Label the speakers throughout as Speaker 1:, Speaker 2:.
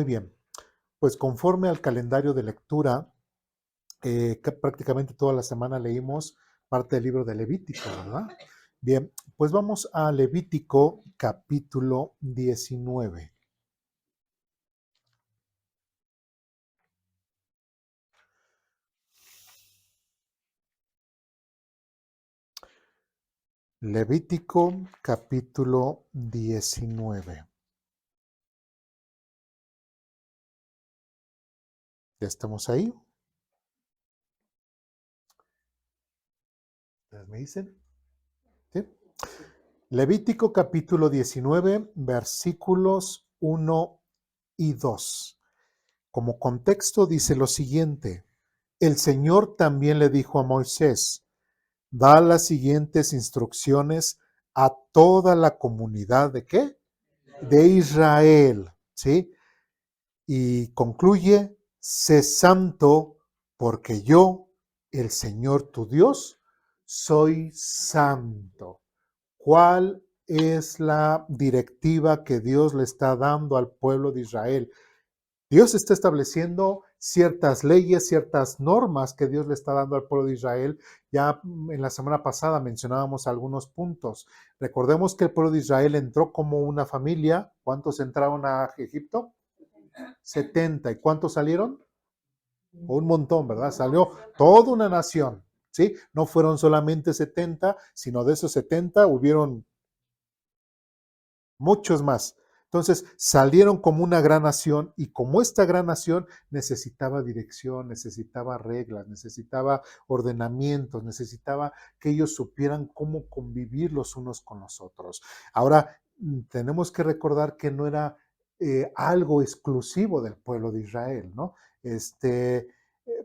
Speaker 1: Muy bien. Pues conforme al calendario de lectura, prácticamente toda la semana leímos parte del libro de Levítico, ¿verdad? Bien, pues vamos a Levítico capítulo 19. Levítico capítulo 19. ¿Ya estamos ahí? ¿Me dicen? ¿Sí? Levítico capítulo 19, versículos 1 y 2. Como contexto dice lo siguiente: el Señor también le dijo a Moisés: da las siguientes instrucciones a toda la comunidad ¿de qué? De Israel, ¿sí? Y concluye: sé santo porque yo, el Señor tu Dios, soy santo. ¿Cuál es la directiva que Dios le está dando al pueblo de Israel? Dios está estableciendo ciertas leyes, ciertas normas que Dios le está dando al pueblo de Israel. Ya en la semana pasada mencionábamos algunos puntos. Recordemos que el pueblo de Israel entró como una familia. ¿Cuántos entraron a Egipto? 70. ¿Y cuántos salieron? Un montón, ¿verdad? Salió toda una nación, ¿sí? No fueron solamente 70, sino de esos 70 hubieron muchos más. Entonces salieron como una gran nación, y como esta gran nación necesitaba dirección, necesitaba reglas, necesitaba ordenamientos, necesitaba que ellos supieran cómo convivir los unos con los otros. Ahora, tenemos que recordar que no era algo exclusivo del pueblo de Israel, ¿no?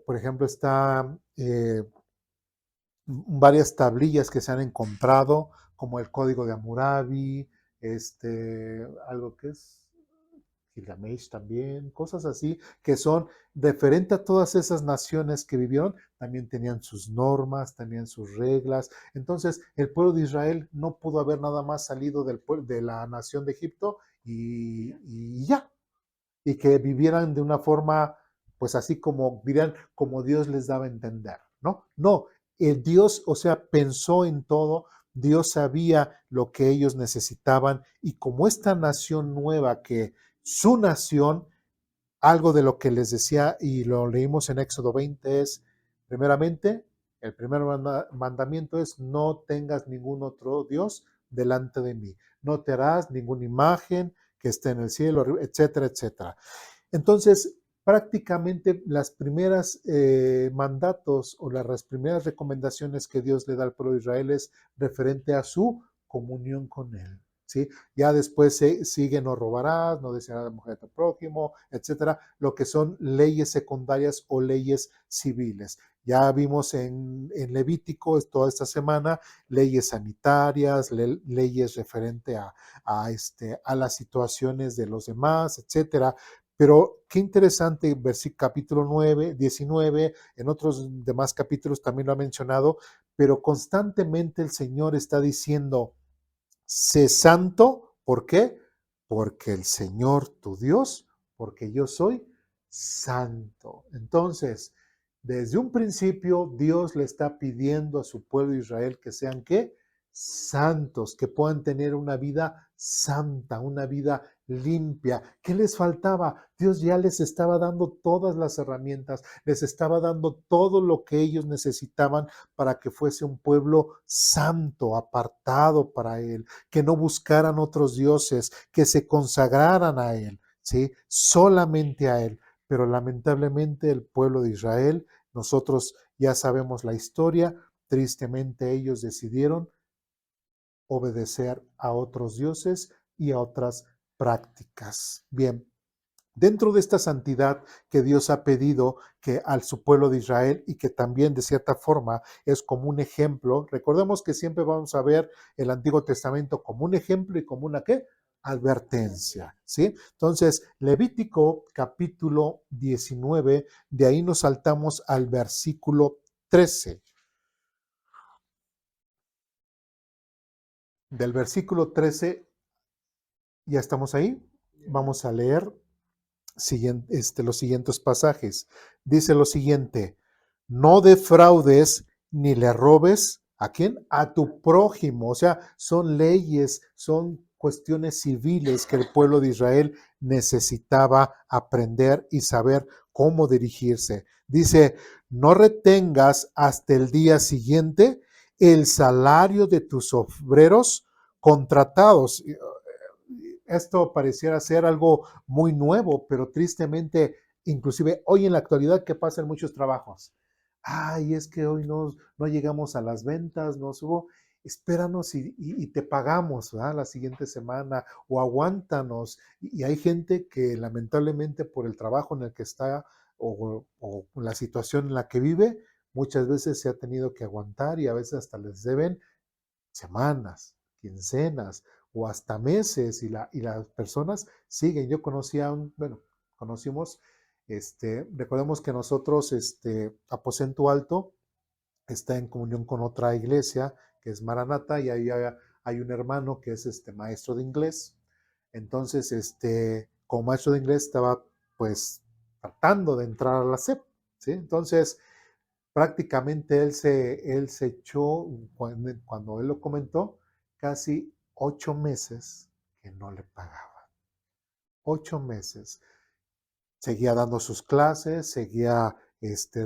Speaker 1: Por ejemplo, está varias tablillas que se han encontrado, como el Código de Hammurabi, algo que es Gilgamesh también, cosas así, que son referente a todas esas naciones que vivieron, también tenían sus normas, tenían sus reglas. Entonces, el pueblo de Israel no pudo haber nada más salido de la nación de Egipto y ya, y que vivieran de una forma, pues así como dirían, como Dios les daba a entender, ¿no? No, el Dios, o sea, pensó en todo, Dios sabía lo que ellos necesitaban, y como esta nación nueva, que su nación, algo de lo que les decía y lo leímos en Éxodo 20 es, primeramente, el primer mandamiento es: no tengas ningún otro Dios delante de mí, no te harás ninguna imagen que esté en el cielo, etcétera, etcétera. Entonces, prácticamente las primeras mandatos o las primeras recomendaciones que Dios le da al pueblo de Israel es referente a su comunión con Él. ¿Sí? Ya después sigue: no robarás, no desearás a la mujer de tu prójimo, etcétera, lo que son leyes secundarias o leyes civiles. Ya vimos en Levítico toda esta semana leyes sanitarias, leyes referente a las situaciones de los demás, etcétera. Pero qué interesante, capítulo 9, 19, en otros demás capítulos también lo ha mencionado, pero constantemente el Señor está diciendo: sé santo. ¿Por qué? Porque el Señor tu Dios, porque yo soy santo. Entonces, desde un principio, Dios le está pidiendo a su pueblo de Israel que sean ¿qué? Santos, que puedan tener una vida santa, una vida limpia. ¿Qué les faltaba? Dios ya les estaba dando todas las herramientas, les estaba dando todo lo que ellos necesitaban para que fuese un pueblo santo, apartado para Él, que no buscaran otros dioses, que se consagraran a Él, ¿sí? Solamente a Él. Pero lamentablemente el pueblo de Israel, nosotros ya sabemos la historia, tristemente ellos decidieron obedecer a otros dioses y a otras prácticas. Bien, dentro de esta santidad que Dios ha pedido que al su pueblo de Israel, y que también de cierta forma es como un ejemplo, recordemos que siempre vamos a ver el Antiguo Testamento como un ejemplo y como una ¿qué? Advertencia, ¿sí? Entonces, Levítico capítulo 19, de ahí nos saltamos al versículo 13. Del versículo 13, ¿ya estamos ahí? Vamos a leer los siguientes pasajes. Dice lo siguiente: no defraudes ni le robes. ¿A quién? A tu prójimo. O sea, son leyes, son cuestiones civiles que el pueblo de Israel necesitaba aprender y saber cómo dirigirse. Dice, no retengas hasta el día siguiente el salario de tus obreros contratados. Esto pareciera ser algo muy nuevo, pero tristemente, inclusive hoy en la actualidad, que pasa en muchos trabajos. Ay, es que hoy no llegamos a las ventas, no subo, espéranos y te pagamos, ¿verdad? La siguiente semana o aguántanos. Y hay gente que lamentablemente por el trabajo en el que está o la situación en la que vive, muchas veces se ha tenido que aguantar y a veces hasta les deben semanas, quincenas o hasta meses y las personas siguen. Yo conocimos, recordemos que nosotros, Aposento Alto está en comunión con otra iglesia que es Maranata y ahí hay un hermano que es maestro de inglés. Entonces, como maestro de inglés estaba pues tratando de entrar a la SEP, ¿sí? Entonces, prácticamente él se echó, cuando él lo comentó, casi 8 meses que no le pagaban. 8 meses. Seguía dando sus clases, seguía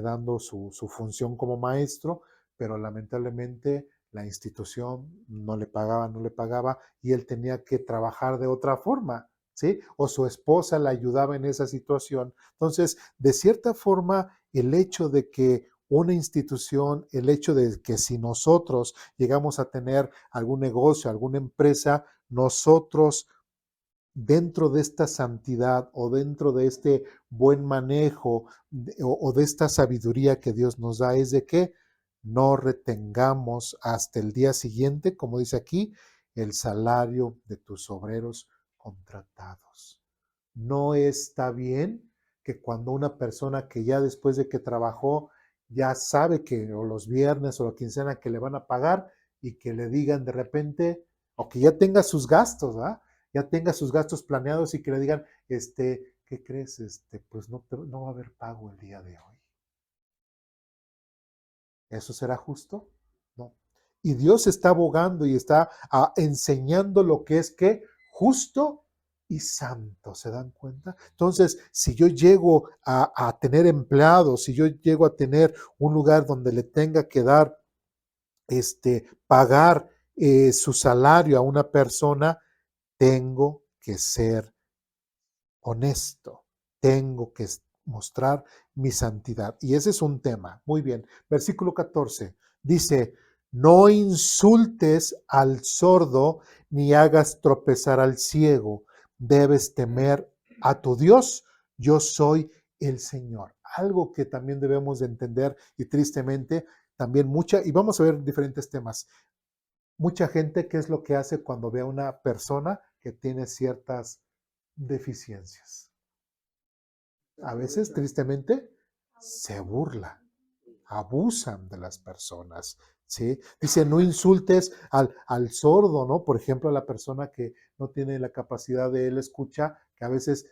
Speaker 1: dando su función como maestro, pero lamentablemente la institución no le pagaba y él tenía que trabajar de otra forma, ¿sí? O su esposa le ayudaba en esa situación. Entonces, de cierta forma, el hecho de que una institución, el hecho de que si nosotros llegamos a tener algún negocio, alguna empresa, nosotros dentro de esta santidad o dentro de este buen manejo o de esta sabiduría que Dios nos da es de que no retengamos hasta el día siguiente, como dice aquí, el salario de tus obreros contratados. No está bien que cuando una persona que ya después de que trabajó ya sabe que o los viernes o la quincena que le van a pagar y que le digan de repente o que ya tenga sus gastos, ¿verdad? Ya tenga sus gastos planeados y que le digan, ¿qué crees? Pues no va a haber pago el día de hoy. ¿Eso será justo? No. Y Dios está abogando y está enseñando lo que es que justo y santo, ¿se dan cuenta? Entonces, si yo llego a tener empleados, si yo llego a tener un lugar donde le tenga que dar, pagar su salario a una persona, tengo que ser honesto, tengo que mostrar mi santidad. Y ese es un tema. Muy bien. Versículo 14 dice, no insultes al sordo ni hagas tropezar al ciego. Debes temer a tu Dios. Yo soy el Señor. Algo que también debemos de entender y tristemente también y vamos a ver diferentes temas. Mucha gente, ¿qué es lo que hace cuando ve a una persona que tiene ciertas deficiencias? A veces, tristemente, se burla, abusan de las personas, ¿sí? Dice, no insultes al sordo, ¿no? Por ejemplo, a la persona que no tiene la capacidad de él escucha, que a veces,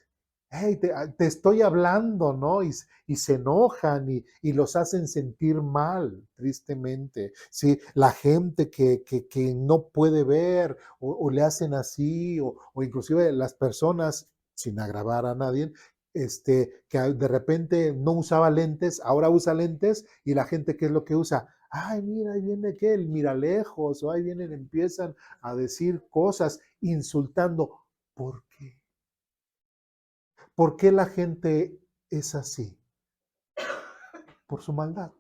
Speaker 1: hey, te estoy hablando, ¿no? Y se enojan y los hacen sentir mal, tristemente, ¿sí? La gente que no puede ver o le hacen así, o inclusive las personas, sin agravar a nadie, que de repente no usaba lentes, ahora usa lentes y la gente, ¿qué es lo que usa? Ay, mira, ahí viene aquel, mira lejos, o ahí vienen, empiezan a decir cosas insultando. ¿Por qué? ¿Por qué la gente es así? Por su maldad,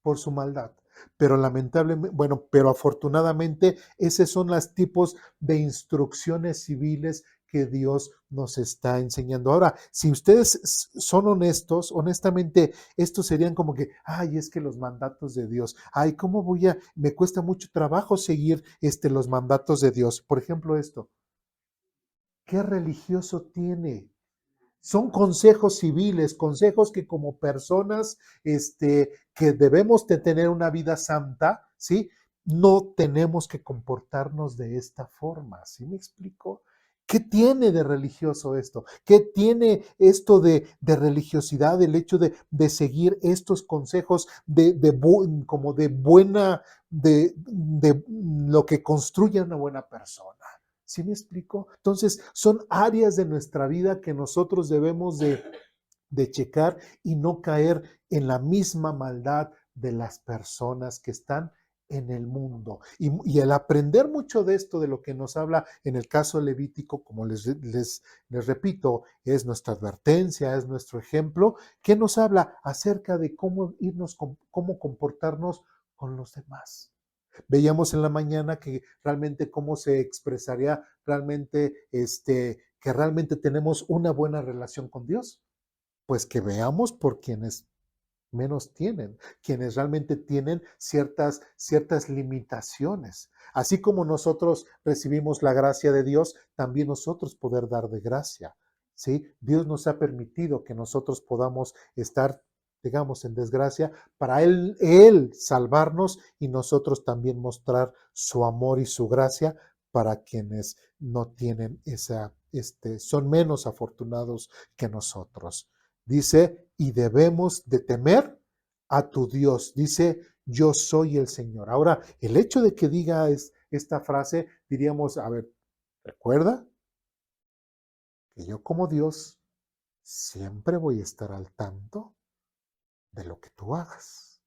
Speaker 1: por su maldad. Pero lamentablemente, bueno, pero afortunadamente, esos son los tipos de instrucciones civiles que Dios nos está enseñando. Ahora, si ustedes son honestos, honestamente, estos serían como que, ay, es que los mandatos de Dios, ay, ¿cómo me cuesta mucho trabajo seguir los mandatos de Dios? Por ejemplo, esto, ¿qué religioso tiene? Son consejos civiles, consejos que como personas que debemos de tener una vida santa, ¿sí? No tenemos que comportarnos de esta forma, ¿sí me explico? ¿Qué tiene de religioso esto? ¿Qué tiene esto de religiosidad, el hecho de seguir estos consejos como de buena, de lo que construye una buena persona? ¿Sí me explico? Entonces, son áreas de nuestra vida que nosotros debemos de checar y no caer en la misma maldad de las personas que están en el mundo. Y el aprender mucho de esto, de lo que nos habla en el caso levítico, como les repito, es nuestra advertencia, es nuestro ejemplo, que nos habla acerca de cómo irnos, cómo comportarnos con los demás. Veíamos en la mañana que realmente cómo se expresaría realmente que realmente tenemos una buena relación con Dios. Pues que veamos por quienes menos tienen, quienes realmente tienen ciertas limitaciones. Así como nosotros recibimos la gracia de Dios, también nosotros poder dar de gracia. ¿Sí? Dios nos ha permitido que nosotros podamos estar, digamos, en desgracia, para él salvarnos y nosotros también mostrar su amor y su gracia para quienes no tienen son menos afortunados que nosotros. Dice, y debemos de temer a tu Dios. Dice, yo soy el Señor. Ahora, el hecho de que diga esta frase, diríamos, a ver, recuerda que yo como Dios siempre voy a estar al tanto de lo que tú hagas.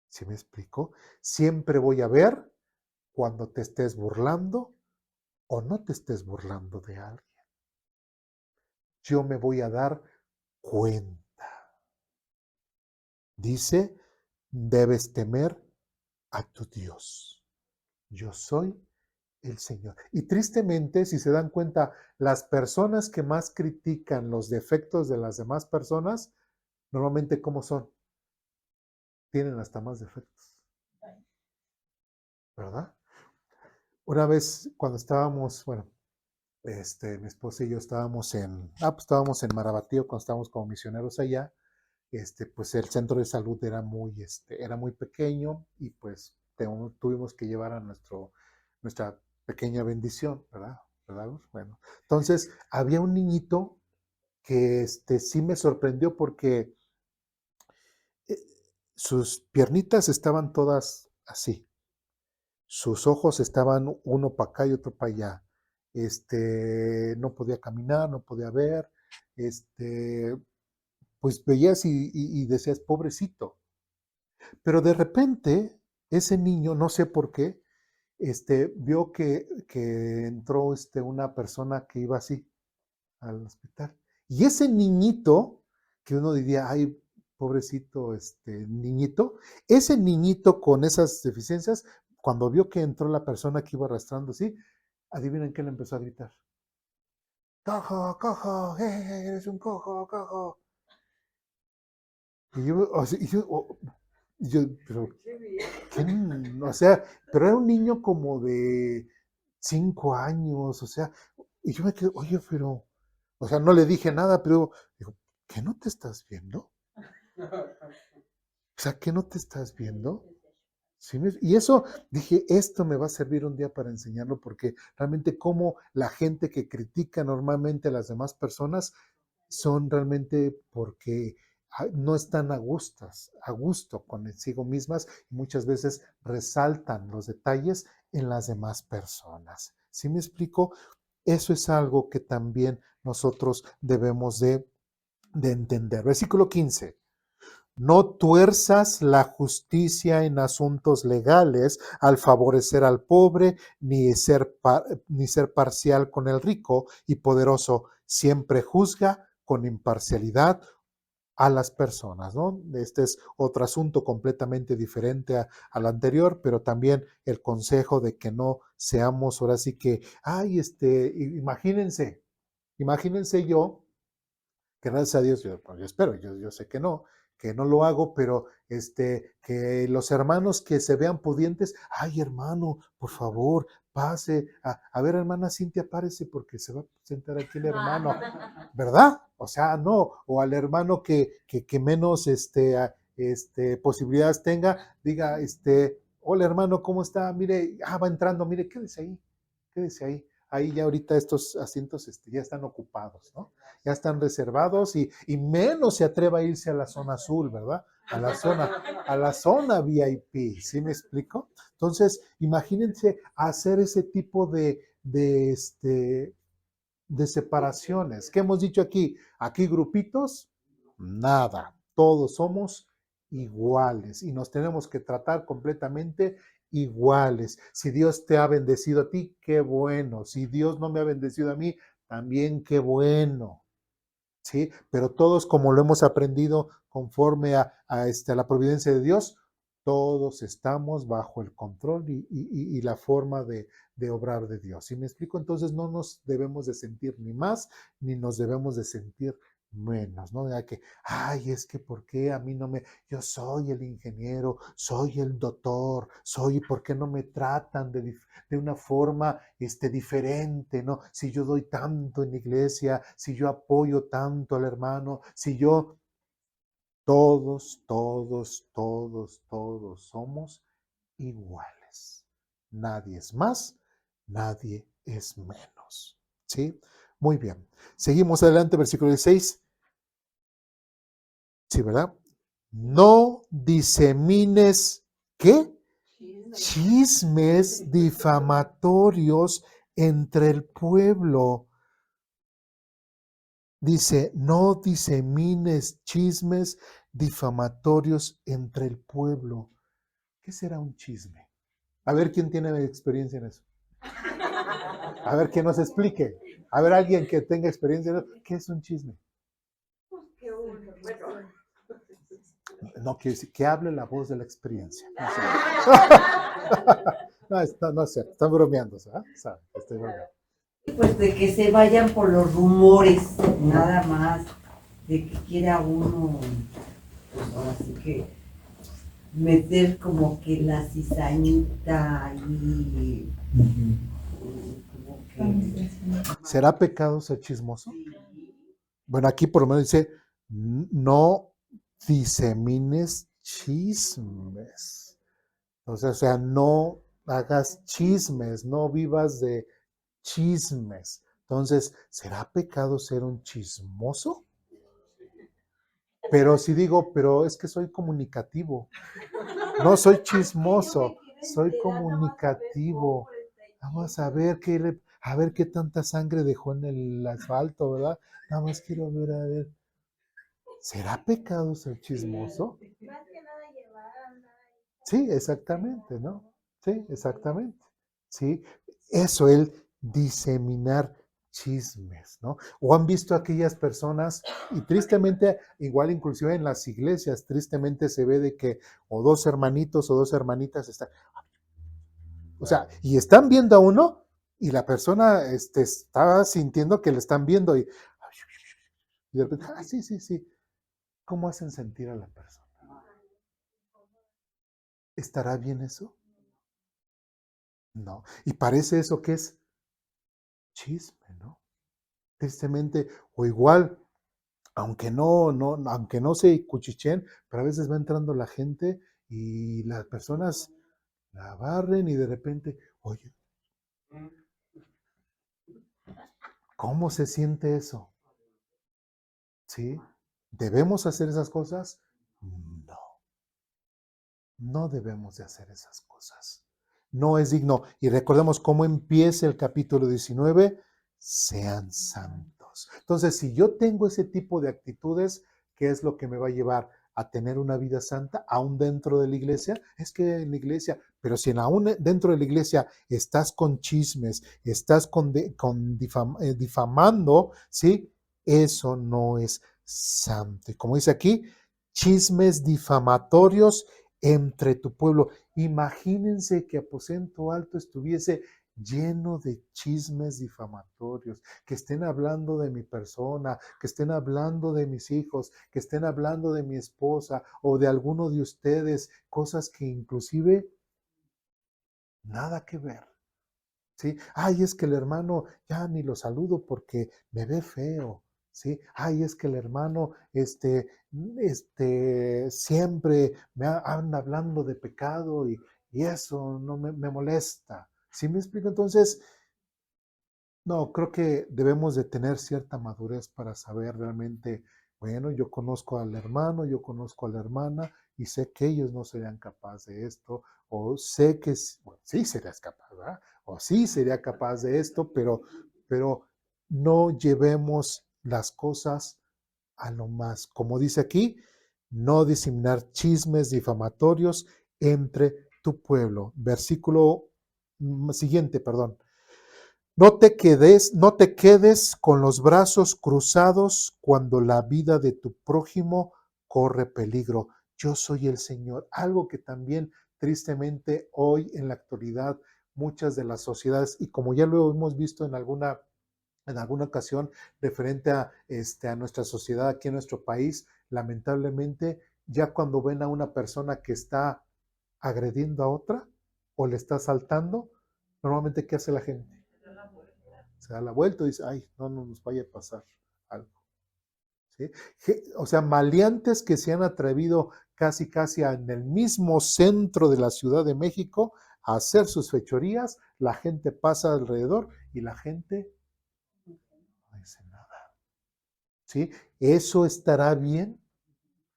Speaker 1: ¿Sí me explico? Siempre voy a ver cuando te estés burlando o no te estés burlando de alguien. Yo me voy a dar cuenta. Dice, debes temer a tu Dios. Yo soy el Señor. Y tristemente, si se dan cuenta, las personas que más critican los defectos de las demás personas, normalmente, ¿cómo son? Tienen hasta más defectos, ¿verdad? Una vez cuando estábamos, bueno, mi esposa y yo estábamos en Marabatío cuando estábamos como misioneros allá. Pues el centro de salud era muy pequeño y pues tuvimos que llevar a nuestra pequeña bendición, ¿verdad? ¿Verdad? Bueno, entonces había un niñito que sí me sorprendió porque eh, sus piernitas estaban todas así, sus ojos estaban uno para acá y otro para allá, no podía caminar, no podía ver, pues veías y decías, pobrecito. Pero de repente, ese niño, no sé por qué, vio que entró una persona que iba así al hospital. Y ese niñito, que uno diría, ay, pobrecito, niñito, ese niñito con esas deficiencias, cuando vio que entró la persona que iba arrastrando así, adivinen qué le empezó a gritar. Cojo, cojo, eres un cojo, cojo. Y yo, o sea, pero, o sea, pero era un niño como de 5 años, o sea, y yo me quedé, oye, pero, o sea, no le dije nada, pero digo, ¿qué no te estás viendo? O sea, ¿qué no te estás viendo? Sí, y eso dije, esto me va a servir un día para enseñarlo, porque realmente como la gente que critica normalmente a las demás personas son realmente porque no están a gusto consigo mismas y muchas veces resaltan los detalles en las demás personas. ¿Sí me explico? Eso es algo que también nosotros debemos de entender. Versículo 15. No tuerzas la justicia en asuntos legales al favorecer al pobre, ni ser parcial con el rico y poderoso. Siempre juzga con imparcialidad a las personas, ¿no? Este es otro asunto completamente diferente al anterior, pero también el consejo de que no seamos ahora sí que, ay, imagínense yo que gracias a Dios, yo espero, yo sé que no lo hago, pero que los hermanos que se vean pudientes, ay hermano, por favor, pase, a ver hermana Cintia, párese porque se va a sentar aquí el hermano, ¿verdad? O sea, no, o al hermano que menos posibilidades tenga, diga, hola hermano, ¿cómo está? Mire, va entrando, mire, quédese ahí, ahí ya ahorita estos asientos ya están ocupados, ¿no? Ya están reservados y menos se atreva a irse a la zona azul, ¿verdad? A la zona VIP, ¿sí me explico? Entonces, imagínense hacer ese tipo de separaciones. ¿Qué hemos dicho aquí? Aquí grupitos, nada. Todos somos iguales y nos tenemos que tratar completamente iguales. Si Dios te ha bendecido a ti, qué bueno. Si Dios no me ha bendecido a mí, también qué bueno. ¿Sí? Pero todos, como lo hemos aprendido conforme a la providencia de Dios, todos estamos bajo el control y la forma de obrar de Dios. ¿Sí me explico? Entonces no nos debemos de sentir ni más, ni nos debemos de sentir menos, ¿no? De que, ay, es que ¿por qué a mí no me, yo soy el ingeniero, soy el doctor, ¿por qué no me tratan de una forma diferente, ¿no? Si yo doy tanto en la iglesia, si yo apoyo tanto al hermano, si yo, todos somos iguales. Nadie es más, nadie es menos. ¿Sí? Muy bien. Seguimos adelante, versículo 16. Sí, ¿verdad? No disemines, ¿qué? Chismes difamatorios entre el pueblo. Dice, no disemines chismes difamatorios entre el pueblo. ¿Qué será un chisme? A ver quién tiene experiencia en eso. A ver que nos explique. A ver alguien que tenga experiencia en eso. ¿Qué es un chisme? No quiere decir que hable la voz de la experiencia. No sé, están bromeando, ¿sabes? Estoy bromeando.
Speaker 2: Pues de que se vayan por los rumores, nada más, de que quiera uno, pues ahora sí que meter como que la cizañita y como que...
Speaker 1: ¿Será pecado ser chismoso? Bueno, aquí por lo menos dice, no disemines chismes. Entonces, o sea, no hagas chismes, no vivas de chismes. Entonces, ¿será pecado ser un chismoso? Pero si digo, pero es que soy comunicativo. No soy chismoso, soy comunicativo. Vamos a ver qué tanta sangre dejó en el asfalto, ¿verdad? Nada más quiero ver, a ver. ¿Será pecado ser chismoso? Sí, exactamente, ¿no? Sí, exactamente. Sí, eso, el diseminar chismes, ¿no? O han visto aquellas personas, y tristemente, igual inclusive en las iglesias, tristemente se ve de que o dos hermanitos o dos hermanitas están, o sea, y están viendo a uno y la persona está sintiendo que le están viendo y de repente, sí, sí, sí. ¿Cómo hacen sentir a la persona? ¿Estará bien eso? No. Y parece eso que es chisme, ¿no? Tristemente, o igual, aunque no se cuchicheen, pero a veces va entrando la gente y las personas la barren y de repente, oye, ¿cómo se siente eso? ¿Sí? ¿Debemos hacer esas cosas? No, no debemos de hacer esas cosas. No es digno. Y recordemos cómo empieza el capítulo 19, sean santos. Entonces, si yo tengo ese tipo de actitudes, ¿qué es lo que me va a llevar a tener una vida santa aún dentro de la iglesia? Es que en la iglesia, pero si aún dentro de la iglesia estás con chismes, estás difamando, ¿sí? Eso no es santo. Y como dice aquí, chismes difamatorios entre tu pueblo. Imagínense que Aposento Alto estuviese lleno de chismes difamatorios, que estén hablando de mi persona, que estén hablando de mis hijos, que estén hablando de mi esposa o de alguno de ustedes, cosas que inclusive nada que ver. ¿Sí? Ay, es que el hermano ya ni lo saludo porque me ve feo. ¿Sí? Ay, es que el hermano siempre anda hablando de pecado y eso no me molesta. ¿Sí me explico? Entonces, No, creo que debemos de tener cierta madurez para saber realmente, bueno, yo conozco al hermano, yo conozco a la hermana y sé que ellos no serían capaces de esto, o sé que bueno, sí serías capaz, ¿verdad? O sí sería capaz de esto, pero no llevemos las cosas a lo más, como dice aquí, no diseminar chismes difamatorios entre tu pueblo. Versículo siguiente, perdón. No te quedes con los brazos cruzados cuando la vida de tu prójimo corre peligro. Yo soy el Señor. Algo que también tristemente hoy en la actualidad muchas de las sociedades, y como ya lo hemos visto en alguna ocasión referente a nuestra sociedad aquí en nuestro país, lamentablemente ya cuando ven a una persona que está agrediendo a otra o le está asaltando, normalmente ¿qué hace la gente? Se da la vuelta y dice, ay, no, no nos vaya a pasar algo. ¿Sí? O sea, maleantes que se han atrevido casi, casi en el mismo centro de la Ciudad de México a hacer sus fechorías, la gente pasa alrededor y la gente no dice nada. ¿Sí? ¿Eso estará bien?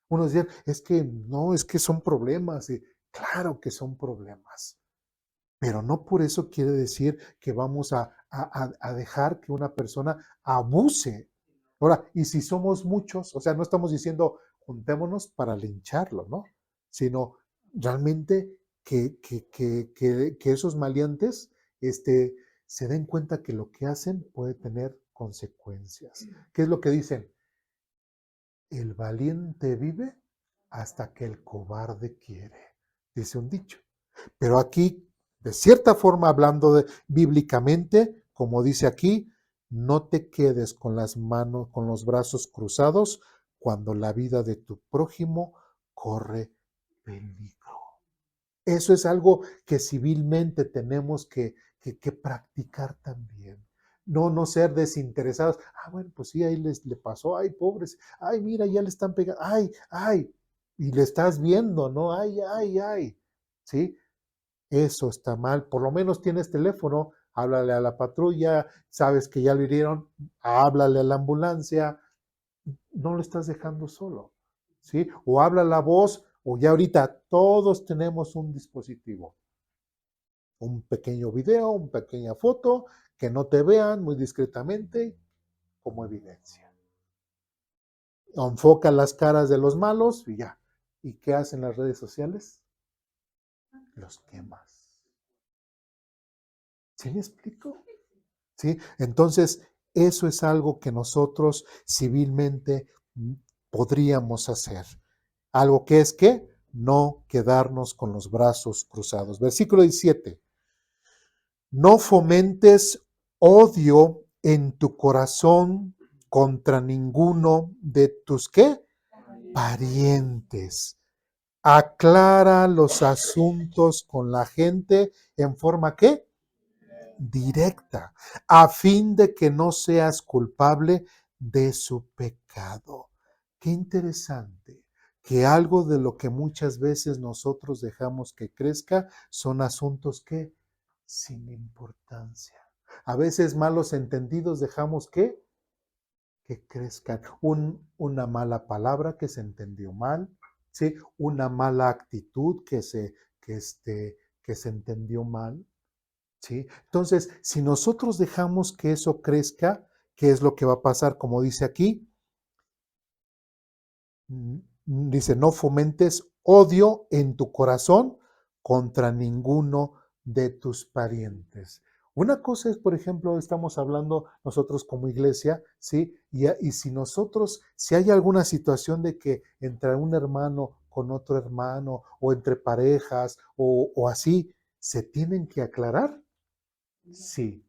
Speaker 1: Unos dicen, es que no, es que son problemas. Y claro que son problemas. Pero no por eso quiere decir que vamos a dejar que una persona abuse. Ahora, y si somos muchos, o sea, no estamos diciendo juntémonos para lincharlo, ¿no? Sino realmente que esos maleantes se den cuenta que lo que hacen puede tener consecuencias. ¿Qué es lo que dicen? El valiente vive hasta que el cobarde quiere, dice un dicho. Pero aquí, de cierta forma, hablando bíblicamente, como dice aquí, no te quedes con las manos, con los brazos cruzados cuando la vida de tu prójimo corre peligro. Eso es algo que civilmente tenemos que practicar también. No ser desinteresados. Ah, bueno, pues sí, ahí le pasó. Ay, pobres. Ay, mira, ya le están pegando. Ay, ay. Y le estás viendo, ¿no? Ay, ay, ay. ¿Sí? Eso está mal. Por lo menos tienes teléfono, háblale a la patrulla, sabes que ya lo hirieron, háblale a la ambulancia, no lo estás dejando solo, ¿sí? O habla la voz, o ya ahorita todos tenemos un dispositivo, un pequeño video, una pequeña foto, que no te vean muy discretamente como evidencia. Enfoca las caras de los malos y ya. ¿Y qué hacen las redes sociales? Los quemas. ¿Sí me explico? ¿Sí? Entonces, eso es algo que nosotros civilmente podríamos hacer. Algo que es que no quedarnos con los brazos cruzados. Versículo 17. No fomentes odio en tu corazón contra ninguno de tus ¿qué? Parientes. Aclara los asuntos con la gente en forma ¿qué? Directa, a fin de que no seas culpable de su pecado. Qué interesante que algo de lo que muchas veces nosotros dejamos que crezca son asuntos que sin importancia. A veces malos entendidos dejamos que crezcan. Una mala palabra que se entendió mal, ¿sí? Una mala actitud que se entendió mal. ¿Sí? Entonces, si nosotros dejamos que eso crezca, ¿qué es lo que va a pasar? Como dice aquí, dice, no fomentes odio en tu corazón contra ninguno de tus parientes. Una cosa es, por ejemplo, estamos hablando nosotros como iglesia, ¿sí? Y si nosotros, si hay alguna situación de que entre un hermano con otro hermano, o entre parejas, o así, ¿se tienen que aclarar? Sí,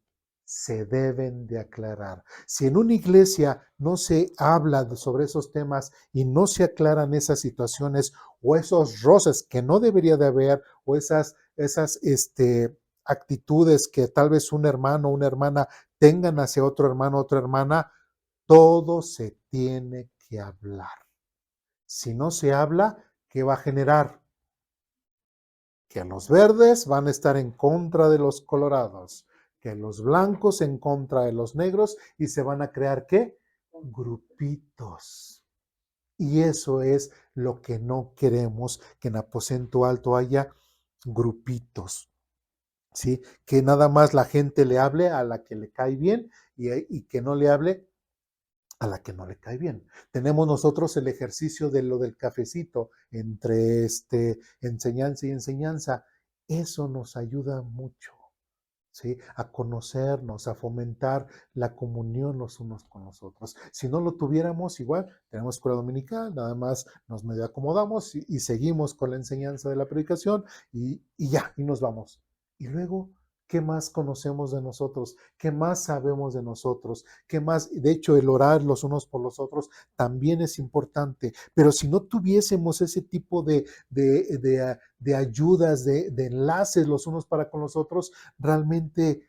Speaker 1: se deben de aclarar. Si en una iglesia no se habla sobre esos temas y no se aclaran esas situaciones o esos roces que no debería de haber o esas actitudes que tal vez un hermano o una hermana tengan hacia otro hermano o otra hermana, todo se tiene que hablar. Si no se habla, ¿qué va a generar? Que los verdes van a estar en contra de los colorados, que los blancos en contra de los negros y se van a crear ¿qué? Grupitos. Y eso es lo que no queremos, que en aposento alto haya grupitos, ¿sí? Que nada más la gente le hable a la que le cae bien y que no le hable a la que no le cae bien. Tenemos nosotros el ejercicio de lo del cafecito entre enseñanza y enseñanza. Eso nos ayuda mucho, ¿sí? A conocernos, a fomentar la comunión los unos con los otros. Si no lo tuviéramos, igual tenemos escuela dominical, nada más nos medio acomodamos y seguimos con la enseñanza de la predicación y ya, y nos vamos. Y luego, ¿qué más conocemos de nosotros? ¿Qué más sabemos de nosotros? ¿Qué más? De hecho, el orar los unos por los otros también es importante, pero si no tuviésemos ese tipo de ayudas, de enlaces los unos para con los otros, realmente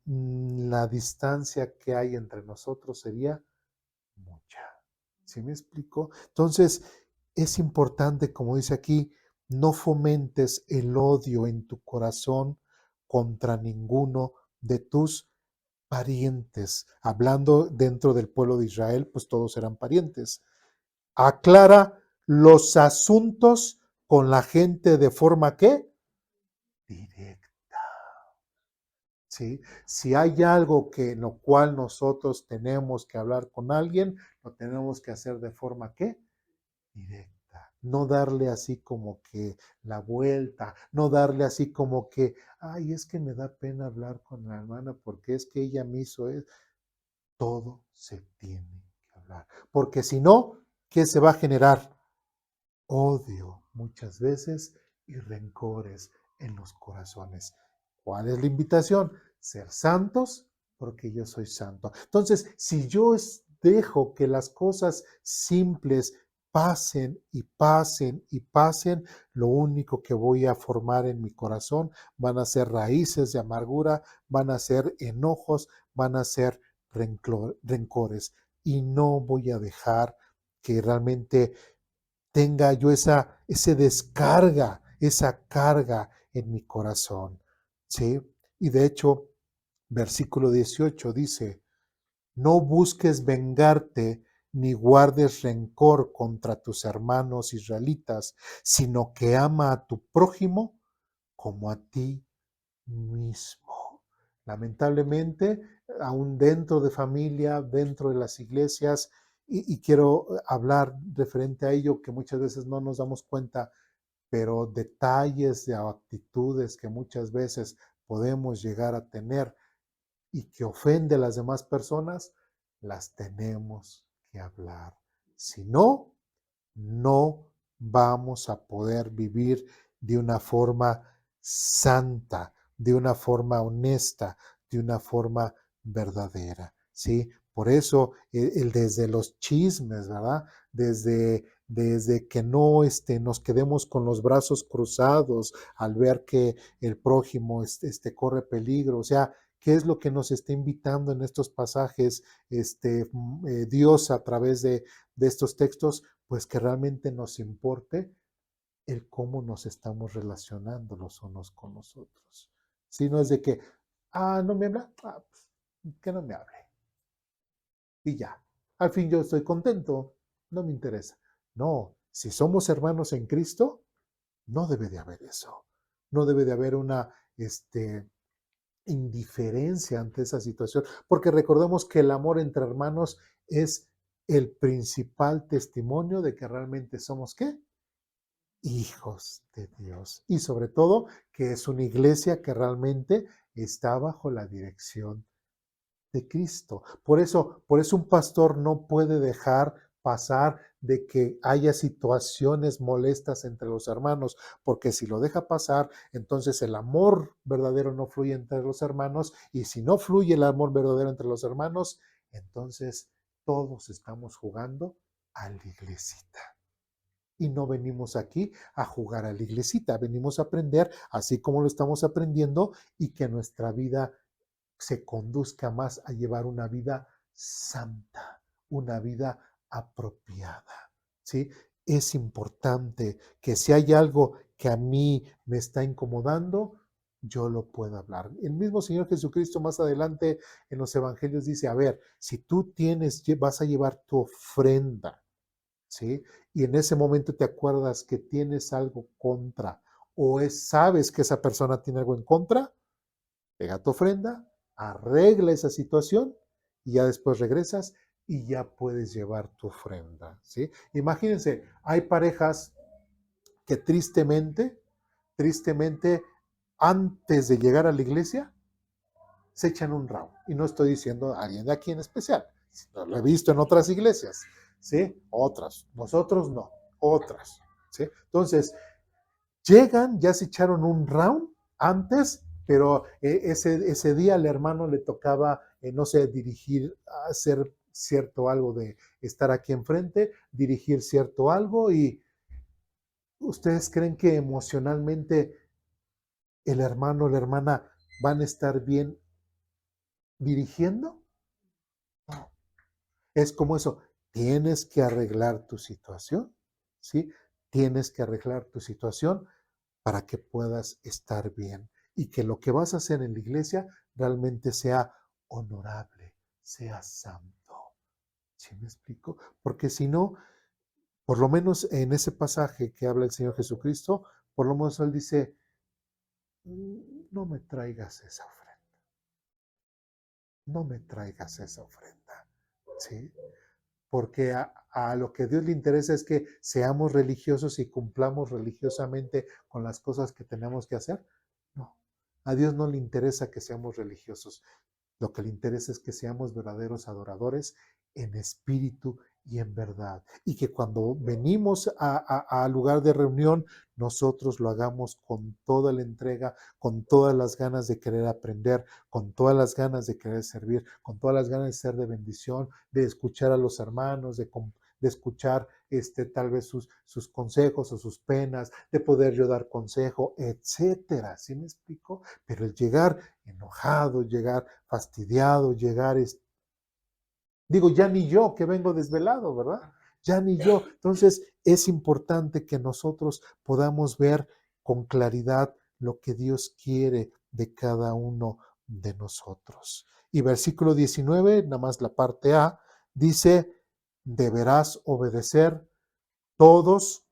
Speaker 1: la distancia que hay entre nosotros sería mucha. ¿Sí me explico? Entonces, es importante, como dice aquí, no fomentes el odio en tu corazón contra ninguno de tus parientes. Hablando dentro del pueblo de Israel, pues todos eran parientes. Aclara los asuntos con la gente de forma que directa. ¿Sí? Si hay algo que en lo cual nosotros tenemos que hablar con alguien, lo tenemos que hacer de forma que directa. No darle así como que la vuelta, no darle así como que, ay, es que me da pena hablar con la hermana porque es que ella me hizo eso. Todo se tiene que hablar. Porque si no, ¿qué se va a generar? Odio muchas veces y rencores en los corazones. ¿Cuál es la invitación? Ser santos porque yo soy santo. Entonces, si yo dejo que las cosas simples pasen y pasen y pasen, lo único que voy a formar en mi corazón van a ser raíces de amargura, van a ser enojos, van a ser rencores. Y no voy a dejar que realmente tenga yo ese descarga, esa carga en mi corazón, ¿sí? Y de hecho, versículo 18 dice, no busques vengarte ni guardes rencor contra tus hermanos israelitas, sino que ama a tu prójimo como a ti mismo. Lamentablemente, aún dentro de familia, dentro de las iglesias, y quiero hablar referente a ello, que muchas veces no nos damos cuenta, pero detalles de actitudes que muchas veces podemos llegar a tener y que ofende a las demás personas, las tenemos que hablar. Si no, no vamos a poder vivir de una forma santa, de una forma honesta, de una forma verdadera, ¿sí? Por eso desde los chismes, ¿verdad? Desde que no nos quedemos con los brazos cruzados al ver que el prójimo corre peligro, o sea, ¿qué es lo que nos está invitando en estos pasajes Dios a través de estos textos? Pues que realmente nos importe el cómo nos estamos relacionando los unos con los otros. Si no es de que, no me habla, pues, que no me hable. Y ya, al fin yo estoy contento, no me interesa. No, si somos hermanos en Cristo, no debe de haber eso. No debe de haber una indiferencia ante esa situación, porque recordemos que el amor entre hermanos es el principal testimonio de que realmente somos ¿qué? Hijos de Dios. Y sobre todo que es una iglesia que realmente está bajo la dirección de Cristo. Por eso un pastor no puede dejar pasar de que haya situaciones molestas entre los hermanos, porque si lo deja pasar, entonces el amor verdadero no fluye entre los hermanos, y si no fluye el amor verdadero entre los hermanos, entonces todos estamos jugando a la iglesita. Y no venimos aquí a jugar a la iglesita, venimos a aprender así como lo estamos aprendiendo y que nuestra vida se conduzca más a llevar una vida santa, una vida apropiada, ¿sí? Es importante que si hay algo que a mí me está incomodando, yo lo puedo hablar. El mismo Señor Jesucristo más adelante en los evangelios dice, a ver, si tú vas a llevar tu ofrenda, ¿sí? Y en ese momento te acuerdas que tienes algo contra sabes que esa persona tiene algo en contra, pega tu ofrenda, arregla esa situación y ya después regresas y ya puedes llevar tu ofrenda, ¿sí? Imagínense, hay parejas que tristemente, antes de llegar a la iglesia, se echan un round. Y no estoy diciendo a alguien de aquí en especial, lo he visto en otras iglesias, ¿sí? Otras, nosotros no, otras, ¿sí? Entonces, llegan, ya se echaron un round antes, pero ese día al hermano le tocaba, no sé, dirigir, hacer cierto algo de estar aquí enfrente, dirigir cierto algo y ¿ustedes creen que emocionalmente el hermano o la hermana van a estar bien dirigiendo? No. Es como eso, tienes que arreglar tu situación, ¿sí? Tienes que arreglar tu situación para que puedas estar bien y que lo que vas a hacer en la iglesia realmente sea honorable, sea santo. ¿Sí me explico? Porque si no, por lo menos en ese pasaje que habla el Señor Jesucristo, por lo menos Él dice, no me traigas esa ofrenda, no me traigas esa ofrenda, ¿sí? Porque a lo que a Dios le interesa es que seamos religiosos y cumplamos religiosamente con las cosas que tenemos que hacer. No, a Dios no le interesa que seamos religiosos. Lo que le interesa es que seamos verdaderos adoradores en espíritu y en verdad. Y que cuando venimos al lugar de reunión, nosotros lo hagamos con toda la entrega, con todas las ganas de querer aprender, con todas las ganas de querer servir, con todas las ganas de ser de bendición, de escuchar a los hermanos, de escuchar tal vez sus consejos o sus penas, de poder yo dar consejo, etcétera. ¿Sí me explico? Pero el llegar enojado, llegar fastidiado, digo, ya ni yo que vengo desvelado, ¿verdad? Ya ni yo. Entonces es importante que nosotros podamos ver con claridad lo que Dios quiere de cada uno de nosotros. Y versículo 19, nada más la parte A, dice, deberás obedecer todos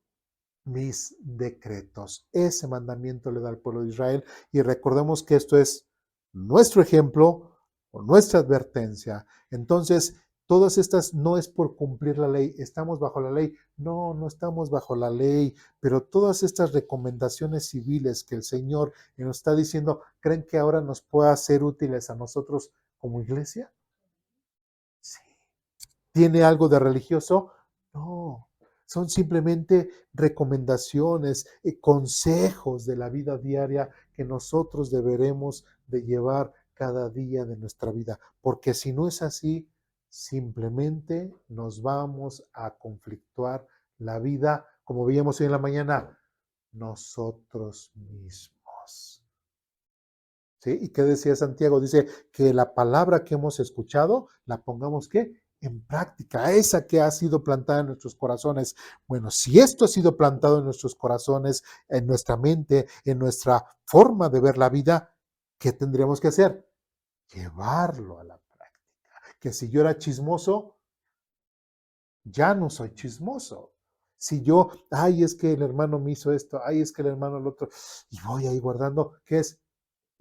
Speaker 1: mis decretos. Ese mandamiento le da al pueblo de Israel y recordemos que esto es nuestro ejemplo o nuestra advertencia. Entonces, todas estas no es por cumplir la ley, estamos bajo la ley. No, no estamos bajo la ley, pero todas estas recomendaciones civiles que el Señor nos está diciendo, ¿creen que ahora nos pueda ser útiles a nosotros como iglesia? Sí. ¿Tiene algo de religioso? No, son simplemente recomendaciones, consejos de la vida diaria que nosotros deberemos de llevar cada día de nuestra vida, porque si no es así, simplemente nos vamos a conflictuar la vida, como veíamos hoy en la mañana, nosotros mismos. ¿Sí? ¿Y qué decía Santiago? Dice que la palabra que hemos escuchado la pongamos ¿qué? En práctica, esa que ha sido plantada en nuestros corazones. Bueno, si esto ha sido plantado en nuestros corazones, en nuestra mente, en nuestra forma de ver la vida, ¿qué tendríamos que hacer? Llevarlo a la práctica. Que si yo era chismoso, ya no soy chismoso. Si yo, ay, es que el hermano me hizo esto, ay, es que el hermano el otro, y voy ahí guardando, ¿qué es?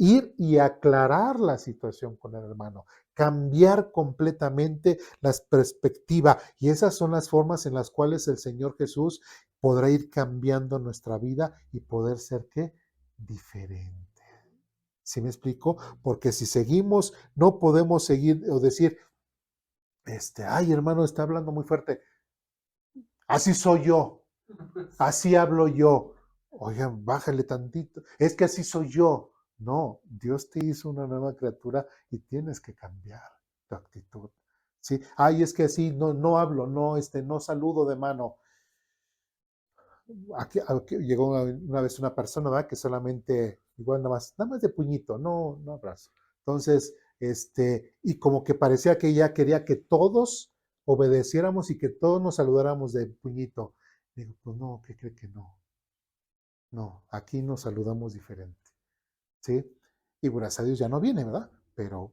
Speaker 1: Ir y aclarar la situación con el hermano, cambiar completamente la perspectiva. Y esas son las formas en las cuales el Señor Jesús podrá ir cambiando nuestra vida y poder ser ¿qué? Diferente. ¿Sí me explico? Porque si seguimos, no podemos seguir o decir, ay hermano, está hablando muy fuerte. Así soy yo, así hablo yo. Oigan, bájale tantito. Es que así soy yo. No, Dios te hizo una nueva criatura y tienes que cambiar tu actitud. ¿Sí? Ay, es que así no hablo, no saludo de mano. Aquí llegó una vez una persona, ¿verdad? Que solamente, igual nada más de puñito, no abrazo. Entonces, y como que parecía que ella quería que todos obedeciéramos y que todos nos saludáramos de puñito. Digo, pues no, ¿qué cree que no? No, aquí nos saludamos diferente. ¿sí? Y gracias a Dios ya no viene, ¿verdad? Pero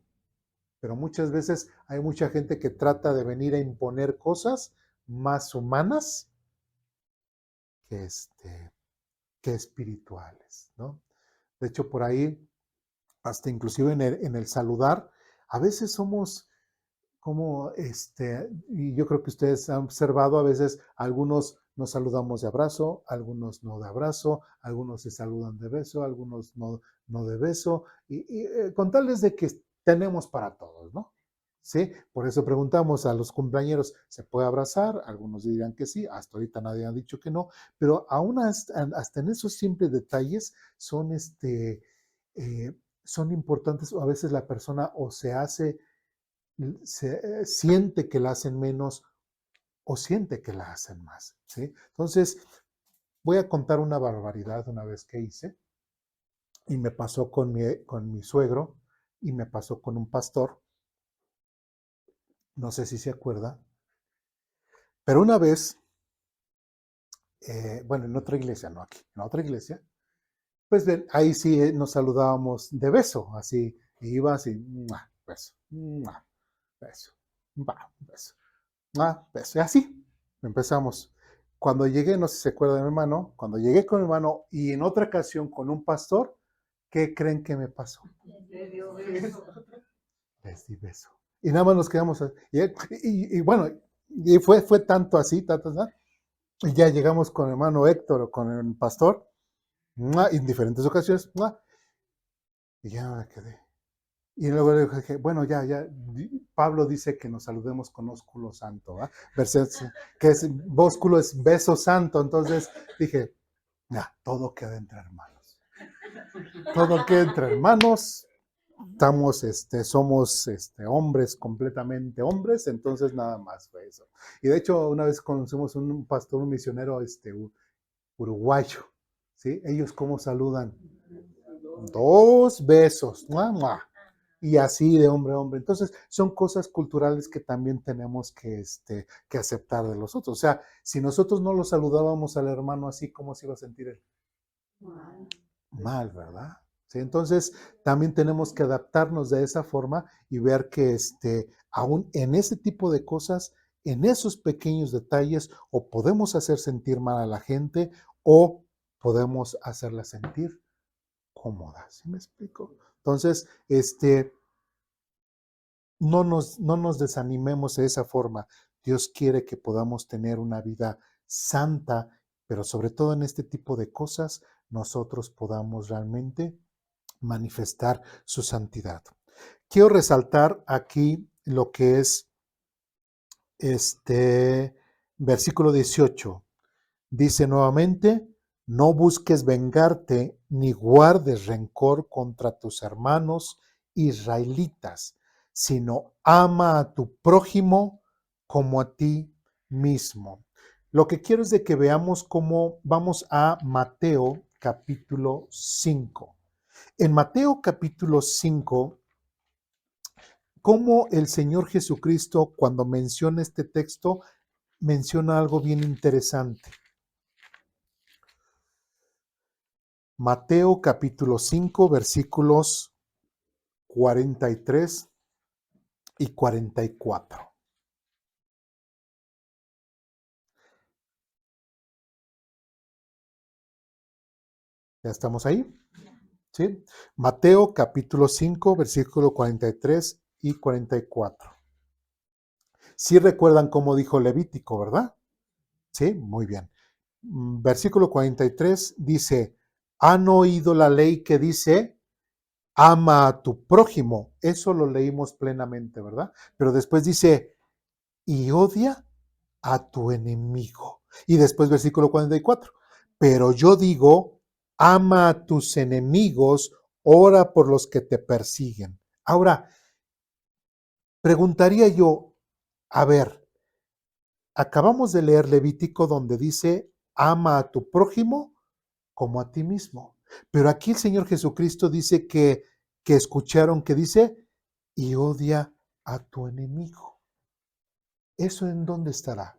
Speaker 1: muchas veces hay mucha gente que trata de venir a imponer cosas más humanas que, que espirituales, ¿no? De hecho, por ahí, hasta inclusive en el saludar, a veces somos como, y yo creo que ustedes han observado, a veces algunos nos saludamos de abrazo, algunos no de abrazo, algunos se saludan de beso, algunos no de beso, y con tales de que tenemos para todos, ¿no? ¿Sí? Por eso preguntamos a los compañeros, ¿se puede abrazar? Algunos dirán que sí, hasta ahorita nadie ha dicho que no, pero aún hasta en esos simples detalles son, son importantes, o a veces la persona o se hace siente que la hacen menos o siente que la hacen más, ¿sí? Entonces, voy a contar una barbaridad una vez que hice y me pasó con mi suegro y me pasó con un pastor, no sé si se acuerda, pero una vez, bueno, en otra iglesia, no aquí, en otra iglesia, pues ahí sí nos saludábamos de beso, así, iba así, ¡mua! Beso, ¡mua! Beso, ¡mua! Beso. Pues así empezamos. Cuando llegué, no sé si se acuerda de mi hermano, cuando llegué con mi hermano y en otra ocasión con un pastor, ¿qué creen que me pasó?
Speaker 2: Le dio beso.
Speaker 1: Les di beso. Y nada más nos quedamos así. Y bueno, y fue tanto así, tanto, ¿no? Y ya llegamos con el hermano Héctor o con el pastor, en diferentes ocasiones, y ya me quedé. Y luego le dije, bueno, ya, Pablo dice que nos saludemos con ósculo santo, ¿ah? Que es, ósculo es beso santo, entonces dije, todo queda entre hermanos. Todo queda entre hermanos, estamos, somos hombres, completamente hombres, entonces nada más fue eso. Y de hecho, una vez conocimos un pastor, un misionero uruguayo, ¿sí? Ellos cómo saludan, 2 besos, ¡mua, mua! Y así de hombre a hombre. Entonces, son cosas culturales que también tenemos que aceptar de los otros. O sea, si nosotros no lo saludábamos al hermano así, ¿cómo se iba a sentir él?
Speaker 2: Mal.
Speaker 1: Mal, ¿verdad? Sí, entonces, también tenemos que adaptarnos de esa forma y ver que aún en ese tipo de cosas, en esos pequeños detalles, o podemos hacer sentir mal a la gente o podemos hacerla sentir cómoda. ¿Sí me explico? Entonces, no nos desanimemos de esa forma. Dios quiere que podamos tener una vida santa, pero sobre todo en este tipo de cosas, nosotros podamos realmente manifestar su santidad. Quiero resaltar aquí lo que es este versículo 18. Dice nuevamente, no busques vengarte ni guardes rencor contra tus hermanos israelitas, sino ama a tu prójimo como a ti mismo. Lo que quiero es de que veamos cómo vamos a Mateo capítulo 5. En Mateo capítulo 5, cómo el Señor Jesucristo, cuando menciona este texto, menciona algo bien interesante. Mateo capítulo 5, versículos 43 y 44. ¿Ya estamos ahí? ¿Sí? Mateo capítulo 5, versículo 43 y 44. Sí recuerdan cómo dijo Levítico, ¿verdad? Sí, muy bien. Versículo 43 dice, ¿han oído la ley que dice, ama a tu prójimo? Eso lo leímos plenamente, ¿verdad? Pero después dice, y odia a tu enemigo. Y después versículo 44. Pero yo digo, ama a tus enemigos, ora por los que te persiguen. Ahora, preguntaría yo, a ver, acabamos de leer Levítico donde dice, ama a tu prójimo como a ti mismo. Pero aquí el Señor Jesucristo dice que escucharon que dice, y odia a tu enemigo. ¿Eso en dónde estará?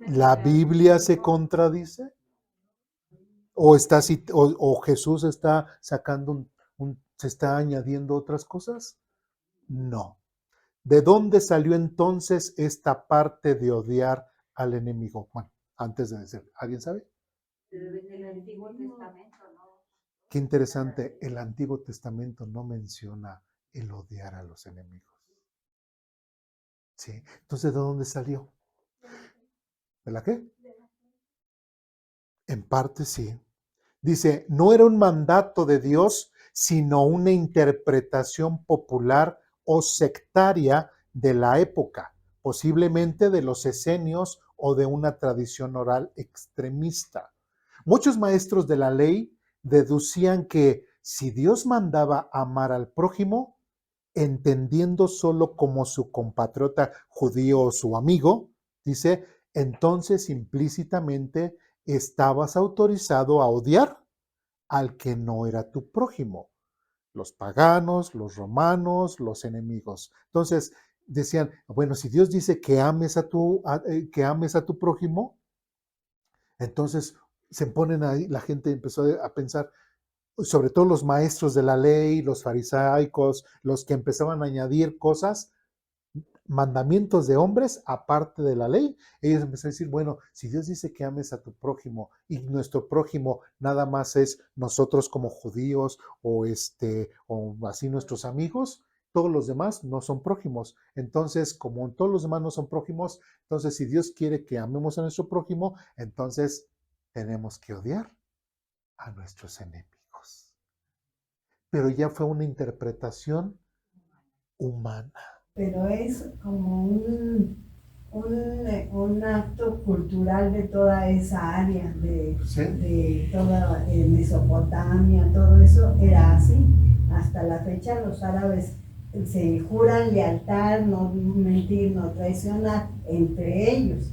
Speaker 1: ¿La Biblia se contradice? o Jesús está sacando se está añadiendo otras cosas. No. ¿De dónde salió entonces esta parte de odiar al enemigo? Bueno, antes de decir, ¿alguien sabe?
Speaker 3: Desde el Antiguo Testamento, ¿no?
Speaker 1: Qué interesante, el Antiguo Testamento no menciona el odiar a los enemigos. ¿Sí? Entonces, ¿de dónde salió? ¿De la qué? En parte sí. Dice, no era un mandato de Dios, sino una interpretación popular o sectaria de la época, posiblemente de los esenios o de una tradición oral extremista. Muchos maestros de la ley deducían que si Dios mandaba amar al prójimo, entendiendo solo como su compatriota judío o su amigo, dice, entonces implícitamente estabas autorizado a odiar al que no era tu prójimo, los paganos, los romanos, los enemigos. Entonces decían, bueno, si Dios dice que ames que ames a tu prójimo, entonces se ponen ahí, la gente empezó a pensar, sobre todo los maestros de la ley, los farisaicos, los que empezaban a añadir cosas, mandamientos de hombres aparte de la ley. Ellos empezaron a decir, bueno, si Dios dice que ames a tu prójimo y nuestro prójimo nada más es nosotros como judíos o así nuestros amigos, todos los demás no son prójimos. Entonces, como todos los demás no son prójimos, entonces si Dios quiere que amemos a nuestro prójimo, entonces tenemos que odiar a nuestros enemigos. Pero ya fue una interpretación humana.
Speaker 4: Pero es como un acto cultural de toda esa área,
Speaker 1: ¿Sí?
Speaker 4: de toda Mesopotamia, todo eso era así. Hasta la fecha los árabes se juran lealtad, no mentir, no traicionar entre ellos,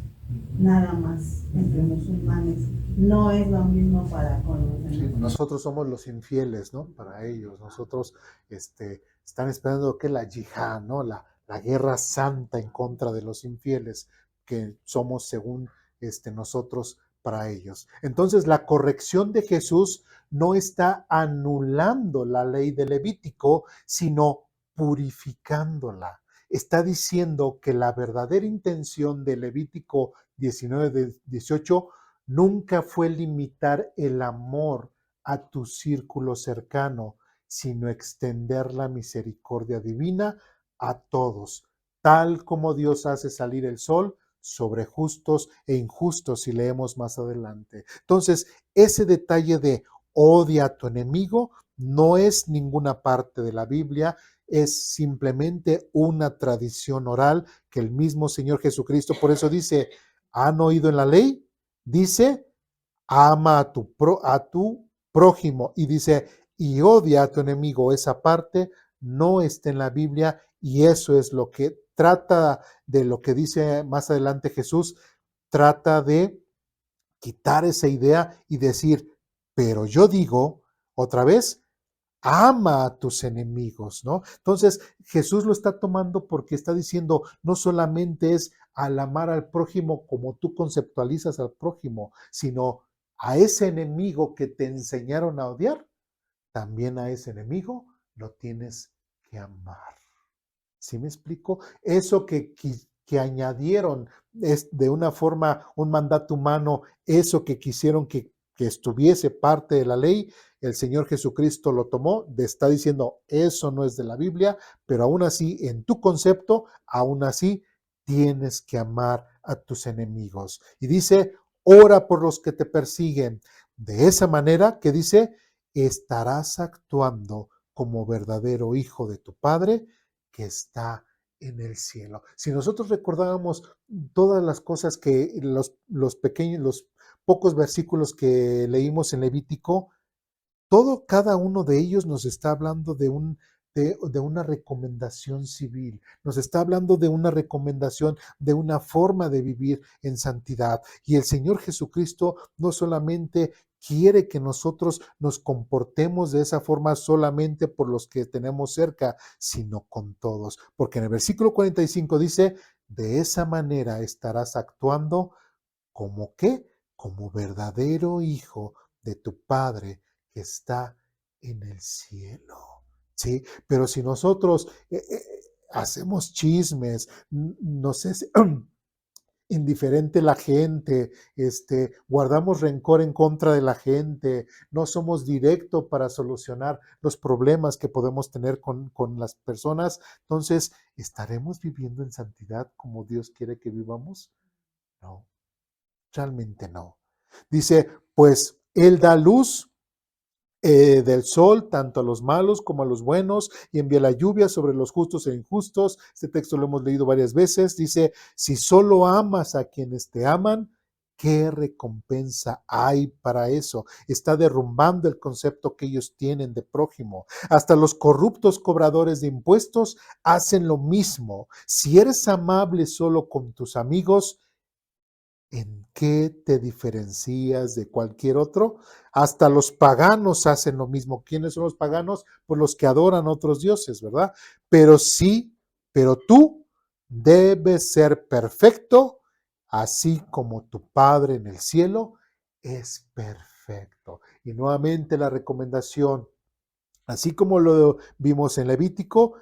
Speaker 4: nada más, entre musulmanes. No es lo mismo para con los demás.
Speaker 1: Sí, nosotros somos los infieles, ¿no? Para ellos. Nosotros están esperando que la yihad, ¿no? La guerra santa en contra de los infieles, que somos según nosotros para ellos. Entonces, la corrección de Jesús no está anulando la ley de Levítico, sino purificándola. Está diciendo que la verdadera intención de Levítico 19-18 nunca fue limitar el amor a tu círculo cercano, sino extender la misericordia divina a todos, tal como Dios hace salir el sol sobre justos e injustos, si leemos más adelante. Entonces, ese detalle de odia a tu enemigo no es ninguna parte de la Biblia, es simplemente una tradición oral que el mismo Señor Jesucristo, por eso dice, ¿han oído en la ley? Dice, ama a tu prójimo y dice, y odia a tu enemigo. Esa parte no está en la Biblia y eso es lo que trata de lo que dice más adelante Jesús, trata de quitar esa idea y decir, pero yo digo, otra vez, ama a tus enemigos, ¿no? Entonces, Jesús lo está tomando porque está diciendo, no solamente es al amar al prójimo como tú conceptualizas al prójimo, sino a ese enemigo que te enseñaron a odiar, también a ese enemigo lo tienes que amar. ¿Sí me explico? Eso que añadieron es de una forma, un mandato humano, eso que quisieron que estuviese parte de la ley, el Señor Jesucristo lo tomó, está diciendo, eso no es de la Biblia, pero aún así, en tu concepto, aún así, tienes que amar a tus enemigos. Y dice, ora por los que te persiguen. De esa manera que dice, estarás actuando como verdadero hijo de tu Padre que está en el cielo. Si nosotros recordábamos todas las cosas que los pocos versículos que leímos en Levítico, cada uno de ellos nos está hablando de una recomendación civil, nos está hablando de una recomendación, de una forma de vivir en santidad. Y el Señor Jesucristo no solamente quiere que nosotros nos comportemos de esa forma solamente por los que tenemos cerca, sino con todos. Porque en el versículo 45 dice, de esa manera estarás actuando como qué, como verdadero hijo de tu Padre que está en el cielo. ¿Sí? Pero si nosotros hacemos chismes, no sé si, indiferente la gente, guardamos rencor en contra de la gente, no somos directos para solucionar los problemas que podemos tener con las personas, entonces, ¿estaremos viviendo en santidad como Dios quiere que vivamos? No, realmente no. Dice, pues Él da luz del sol, tanto a los malos como a los buenos, y envía la lluvia sobre los justos e injustos. Este texto lo hemos leído varias veces. Dice, si solo amas a quienes te aman, ¿qué recompensa hay para eso? Está derrumbando el concepto que ellos tienen de prójimo. Hasta los corruptos cobradores de impuestos hacen lo mismo. Si eres amable solo con tus amigos, ¿en qué te diferencias de cualquier otro? Hasta los paganos hacen lo mismo. ¿Quiénes son los paganos? Pues los que adoran a otros dioses, ¿verdad? Pero tú debes ser perfecto, así como tu Padre en el cielo es perfecto. Y nuevamente la recomendación, así como lo vimos en Levítico,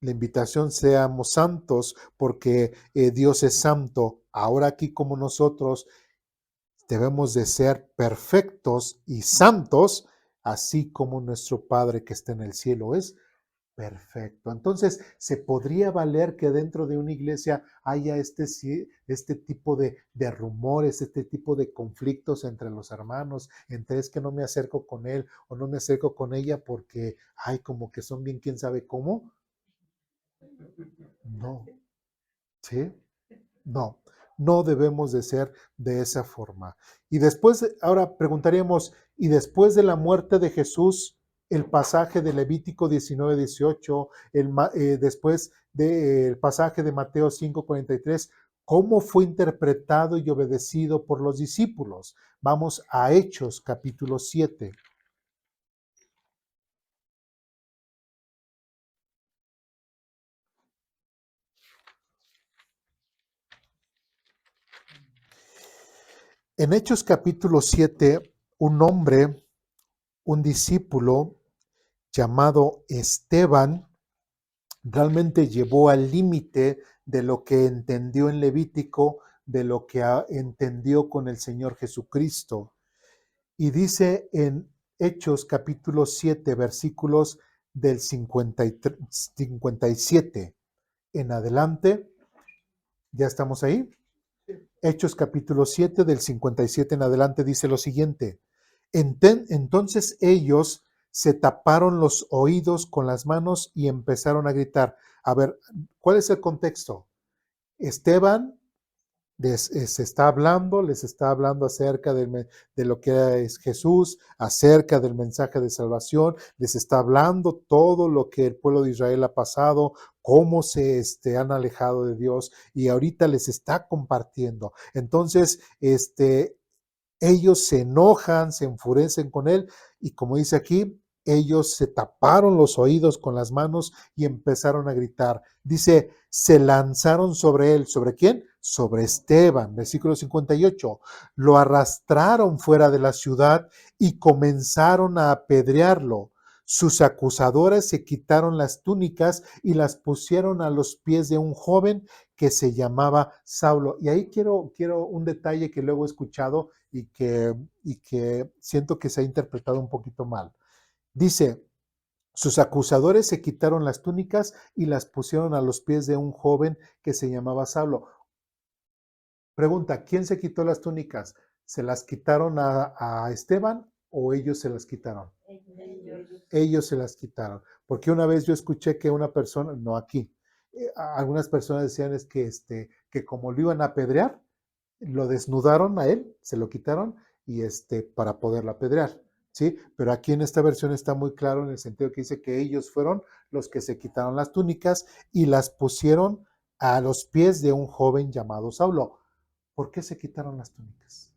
Speaker 1: la invitación seamos santos porque Dios es santo. Ahora aquí como nosotros debemos de ser perfectos y santos, así como nuestro Padre que está en el cielo es perfecto. Entonces, ¿se podría valer que dentro de una iglesia haya este tipo de rumores, este tipo de conflictos entre los hermanos, entre es que no me acerco con él o no me acerco con ella porque, ay, como que son bien quién sabe cómo? No, ¿sí? No, no debemos de ser de esa forma. Y después, ahora preguntaríamos, ¿y después de la muerte de Jesús, el pasaje de Levítico 19:18, después del pasaje de Mateo 5:43, cómo fue interpretado y obedecido por los discípulos? Vamos a Hechos capítulo 7. En Hechos capítulo 7, un hombre, un discípulo llamado Esteban, realmente llevó al límite de lo que entendió en Levítico, de lo que entendió con el Señor Jesucristo. Y dice en Hechos capítulo 7, versículos del 57 en adelante. ¿Ya estamos ahí? Hechos capítulo 7 del 57 en adelante dice lo siguiente. Entonces ellos se taparon los oídos con las manos y empezaron a gritar. A ver, ¿cuál es el contexto? Esteban les está hablando acerca de lo que es Jesús, acerca del mensaje de salvación, les está hablando todo lo que el pueblo de Israel ha pasado, cómo se han alejado de Dios y ahorita les está compartiendo. Entonces, ellos se enojan, se enfurecen con él y como dice aquí, ellos se taparon los oídos con las manos y empezaron a gritar. Dice, se lanzaron sobre él. ¿Sobre quién? Sobre Esteban. Versículo 58. Lo arrastraron fuera de la ciudad y comenzaron a apedrearlo. Sus acusadores se quitaron las túnicas y las pusieron a los pies de un joven que se llamaba Saulo. Y ahí quiero un detalle que luego he escuchado y que siento que se ha interpretado un poquito mal. Dice, sus acusadores se quitaron las túnicas y las pusieron a los pies de un joven que se llamaba Saulo. Pregunta, ¿quién se quitó las túnicas? ¿Se las quitaron a Esteban o ellos se las quitaron? Ellos se las quitaron. Porque una vez yo escuché que una persona, no aquí, algunas personas decían es que como lo iban a apedrear, lo desnudaron a él, se lo quitaron y para poderlo apedrear, ¿sí? Pero aquí en esta versión está muy claro en el sentido que dice que ellos fueron los que se quitaron las túnicas y las pusieron a los pies de un joven llamado Saulo. ¿Por qué se quitaron las túnicas?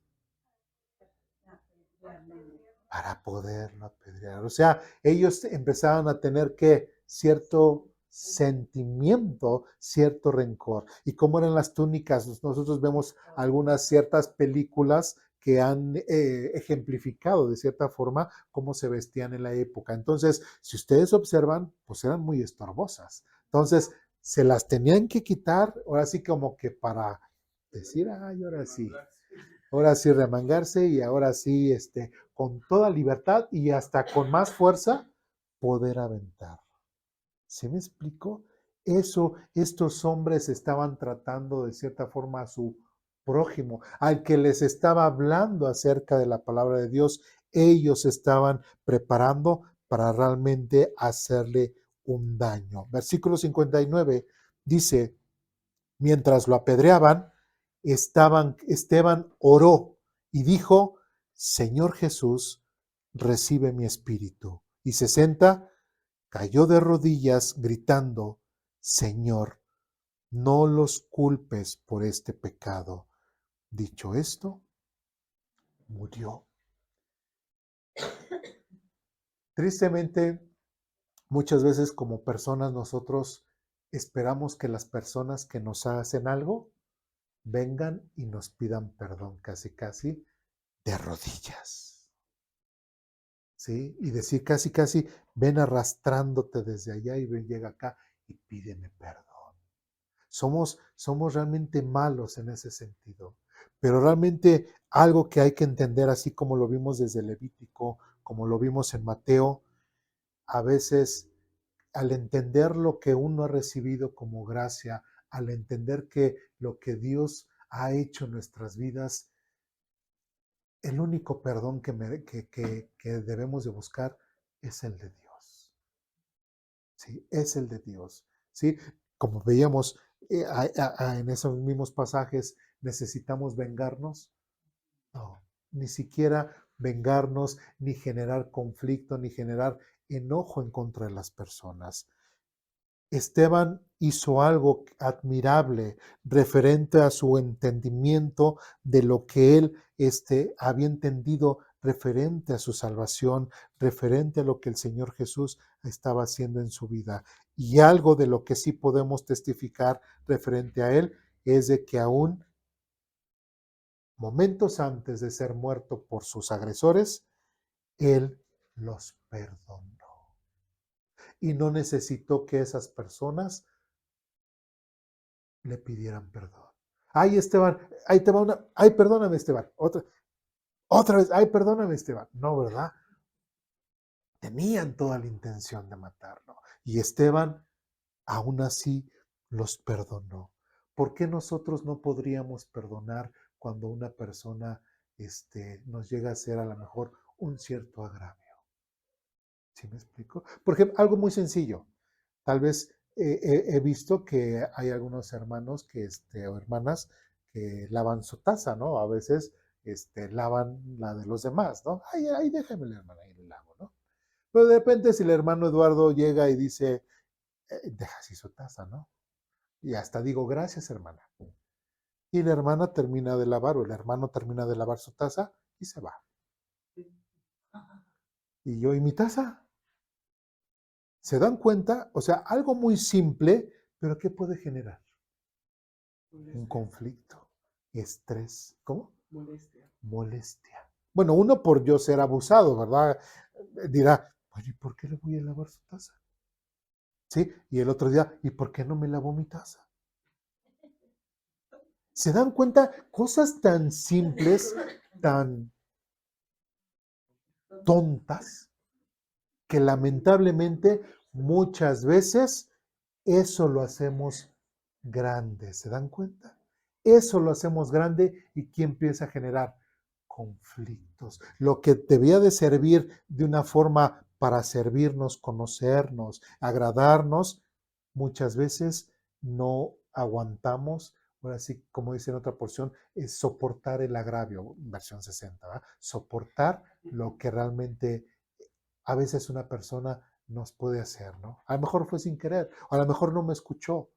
Speaker 1: Para poderlo apedrear. O sea, ellos empezaron a tener que cierto sentimiento, cierto rencor. ¿Y cómo eran las túnicas? Nosotros vemos algunas ciertas películas que han ejemplificado de cierta forma cómo se vestían en la época. Entonces, si ustedes observan, pues eran muy estorbosas. Entonces, se las tenían que quitar, ahora sí como que para decir, ay, ahora sí remangarse y ahora sí, con toda libertad y hasta con más fuerza, poder aventar. ¿Sí me explico? Eso, estos hombres estaban tratando de cierta forma a su prójimo, al que les estaba hablando acerca de la palabra de Dios, ellos estaban preparando para realmente hacerle un daño. Versículo 59 dice, mientras lo apedreaban, Esteban oró y dijo, Señor Jesús, recibe mi espíritu. Y 60 cayó de rodillas gritando, Señor, no los culpes por este pecado. Dicho esto, murió. Tristemente, muchas veces como personas nosotros esperamos que las personas que nos hacen algo vengan y nos pidan perdón casi casi de rodillas. ¿Sí? Y decir casi casi, ven arrastrándote desde allá y ven, llega acá y pídeme perdón. Somos realmente malos en ese sentido. Pero realmente algo que hay que entender, así como lo vimos desde Levítico, como lo vimos en Mateo, a veces al entender lo que uno ha recibido como gracia, al entender que lo que Dios ha hecho en nuestras vidas, el único perdón que debemos de buscar es el de Dios. ¿Sí? Es el de Dios. ¿Sí? Como veíamos en esos mismos pasajes, ¿necesitamos vengarnos? No, ni siquiera vengarnos, ni generar conflicto, ni generar enojo en contra de las personas. Esteban hizo algo admirable referente a su entendimiento de lo que él había entendido referente a su salvación, referente a lo que el Señor Jesús estaba haciendo en su vida. Y algo de lo que sí podemos testificar referente a él es de que aún momentos antes de ser muerto por sus agresores, él los perdonó. Y no necesitó que esas personas le pidieran perdón. Ay, Esteban, ahí te va una, ay, perdóname, Esteban. Otra vez, ay, perdóname, Esteban. No, ¿verdad? Tenían toda la intención de matarlo. Y Esteban, aún así, los perdonó. ¿Por qué nosotros no podríamos perdonar cuando una persona nos llega a hacer a lo mejor un cierto agravio? ¿Sí me explico? Por ejemplo, algo muy sencillo. Tal vez he visto que hay algunos hermanos o hermanas que lavan su taza, ¿no? A veces lavan la de los demás, ¿no? Ay, déjame la hermana, ahí le lavo, ¿no? Pero de repente si el hermano Eduardo llega y dice, deja así su taza, ¿no? Y hasta digo, gracias, hermana. Y la hermana termina de lavar, o el hermano termina de lavar su taza y se va. Y yo, ¿y mi taza? ¿Se dan cuenta? O sea, algo muy simple, pero ¿qué puede generar? Un conflicto, estrés, ¿cómo? Molestia. Bueno, uno por yo ser abusado, ¿verdad? Dirá, oye, ¿y por qué le voy a lavar su taza? ¿Sí? Y el otro día, ¿y por qué no me lavó mi taza? ¿Se dan cuenta? Cosas tan simples, tan tontas, que lamentablemente muchas veces eso lo hacemos grande. ¿Se dan cuenta? Eso lo hacemos grande y ¿quién empieza a generar? Conflictos. Lo que debía de servir de una forma para servirnos, conocernos, agradarnos, muchas veces no aguantamos. Ahora sí, como dice en otra porción, es soportar el agravio, versión 60, ¿verdad? Soportar lo que realmente a veces una persona nos puede hacer, ¿no? A lo mejor fue sin querer, a lo mejor no me escuchó,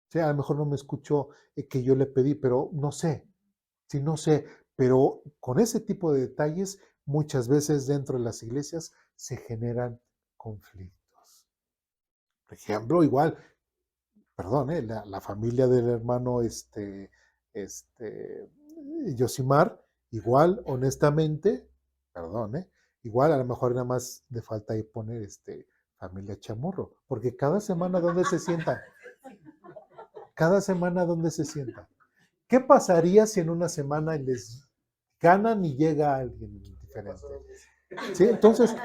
Speaker 1: ¿sí? A lo mejor no me escuchó que yo le pedí, pero no sé, sí, no sé, pero con ese tipo de detalles muchas veces dentro de las iglesias se generan conflictos. Por ejemplo, igual, perdón, la familia del hermano este, Yosimar, Igual, honestamente, perdón, igual a lo mejor nada más le falta ahí poner familia Chamorro, porque cada semana ¿dónde se sientan? Cada semana ¿dónde se sientan? ¿Qué pasaría si en una semana les ganan y llega alguien diferente? ¿Sí? Entonces,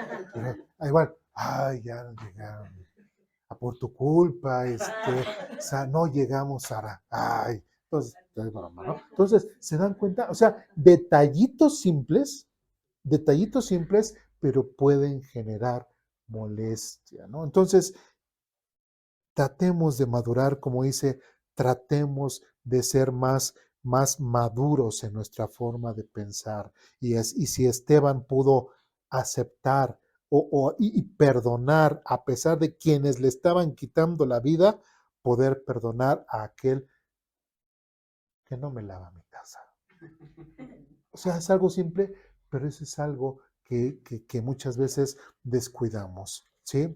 Speaker 1: igual, ay, ya no llegaron. Por tu culpa, no llegamos, Sara. Ay, entonces, es broma, ¿no? Entonces, se dan cuenta, o sea, detallitos simples, pero pueden generar molestia, ¿no? Entonces, tratemos de madurar, como dice, tratemos de ser más maduros en nuestra forma de pensar. Y si Esteban pudo aceptar y perdonar a pesar de quienes le estaban quitando la vida, poder perdonar a aquel que no me lava mi taza. O sea, es algo simple, pero eso es algo que muchas veces descuidamos, ¿sí?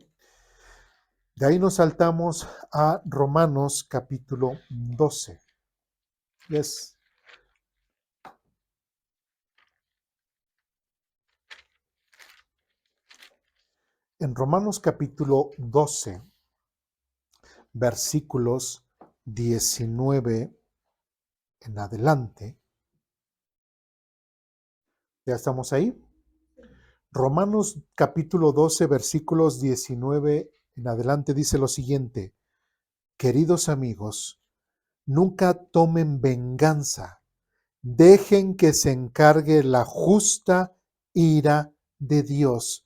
Speaker 1: De ahí nos saltamos a Romanos capítulo 12. Yes. En Romanos capítulo 12, versículos 19 en adelante. ¿Ya estamos ahí? Romanos capítulo 12, versículos 19 en adelante dice lo siguiente: queridos amigos, nunca tomen venganza, dejen que se encargue la justa ira de Dios,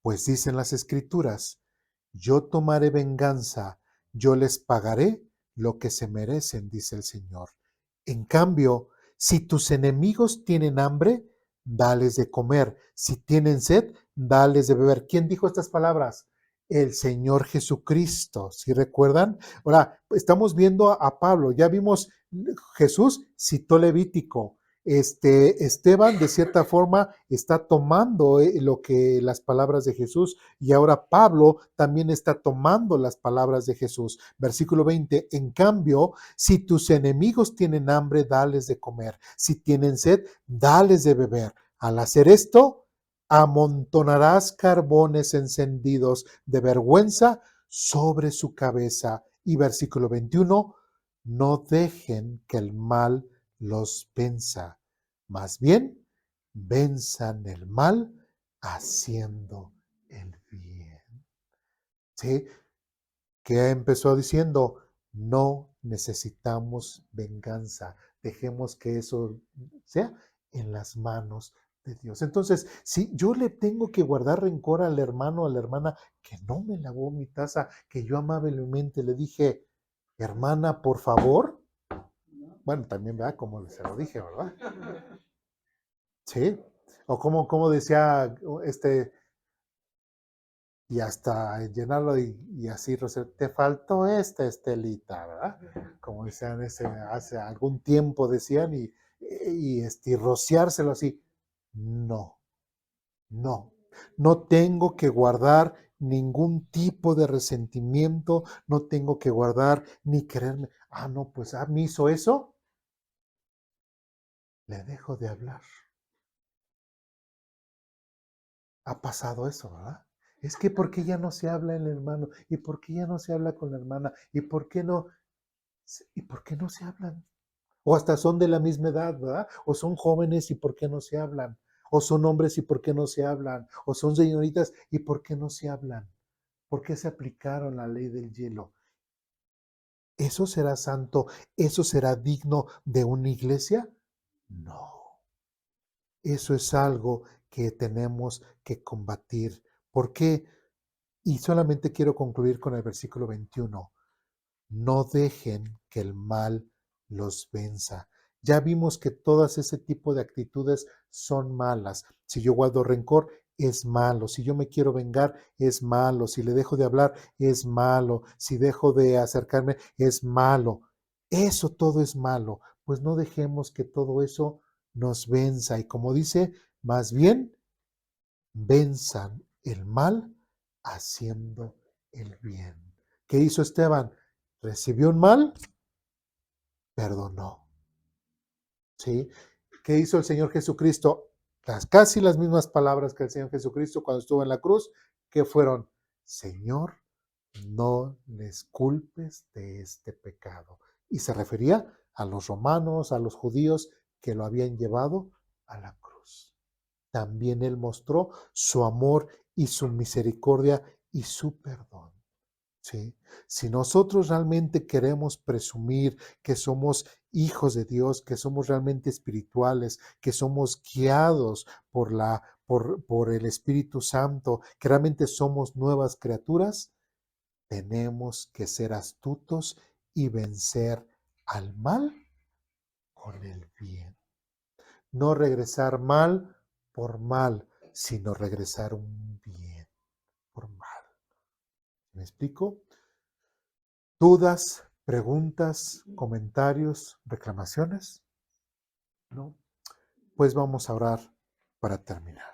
Speaker 1: pues dicen las Escrituras, yo tomaré venganza, yo les pagaré lo que se merecen, dice el Señor. En cambio, si tus enemigos tienen hambre, dales de comer. Si tienen sed, dales de beber. ¿Quién dijo estas palabras? El Señor Jesucristo. ¿Sí recuerdan? Ahora, estamos viendo a Pablo. Ya vimos, Jesús citó Levítico. Esteban, de cierta forma, está tomando las palabras de Jesús, y ahora Pablo también está tomando las palabras de Jesús. Versículo 20, en cambio, si tus enemigos tienen hambre, dales de comer. Si tienen sed, dales de beber. Al hacer esto, amontonarás carbones encendidos de vergüenza sobre su cabeza. Y versículo 21, no dejen que el mal los venza, más bien venzan el mal haciendo el bien. ¿Sí? Que empezó diciendo, no necesitamos venganza, dejemos que eso sea en las manos de Dios. Entonces, si yo le tengo que guardar rencor al hermano o a la hermana que no me lavó mi taza, que yo amablemente le dije, hermana, por favor, bueno, también, ¿verdad? Como se lo dije, ¿verdad? Sí. O como decía y hasta llenarlo y así, te faltó esta Estelita, ¿verdad? Como decían hace algún tiempo decían, y rociárselo así. No, no tengo que guardar ningún tipo de resentimiento, no tengo que guardar ni quererme. No, pues me hizo eso, le dejo de hablar. Ha pasado eso, ¿verdad? Es que ¿por qué ya no se habla el hermano? ¿Y por qué ya no se habla con la hermana? ¿Y por qué no? ¿Y por qué no se hablan? O hasta son de la misma edad, ¿verdad? O son jóvenes y ¿por qué no se hablan? O son hombres y ¿por qué no se hablan? O son señoritas y ¿por qué no se hablan? ¿Por qué se aplicaron la ley del hielo? ¿Eso será santo? ¿Eso será digno de una iglesia? No. Eso es algo que tenemos que combatir. ¿Por qué? Y solamente quiero concluir con el versículo 21. No dejen que el mal los venza. Ya vimos que todas ese tipo de actitudes son malas. Si yo guardo rencor, es malo. Si yo me quiero vengar, es malo. Si le dejo de hablar, es malo. Si dejo de acercarme, es malo. Eso todo es malo. Pues no dejemos que todo eso nos venza. Y como dice, más bien, venzan el mal haciendo el bien. ¿Qué hizo Esteban? Recibió un mal, perdonó. ¿Sí? ¿Qué hizo el Señor Jesucristo? Casi las mismas palabras que el Señor Jesucristo cuando estuvo en la cruz, que fueron, Señor, no les culpes de este pecado. Y se refería a los romanos, a los judíos que lo habían llevado a la cruz. También Él mostró su amor y su misericordia y su perdón. ¿Sí? Si nosotros realmente queremos presumir que somos hijos de Dios, que somos realmente espirituales, que somos guiados por el Espíritu Santo, que realmente somos nuevas criaturas, tenemos que ser astutos y vencer al mal con el bien. No regresar mal por mal, sino regresar un bien por mal. ¿Me explico? ¿Dudas, preguntas, comentarios, reclamaciones? ¿No? Pues vamos a orar para terminar.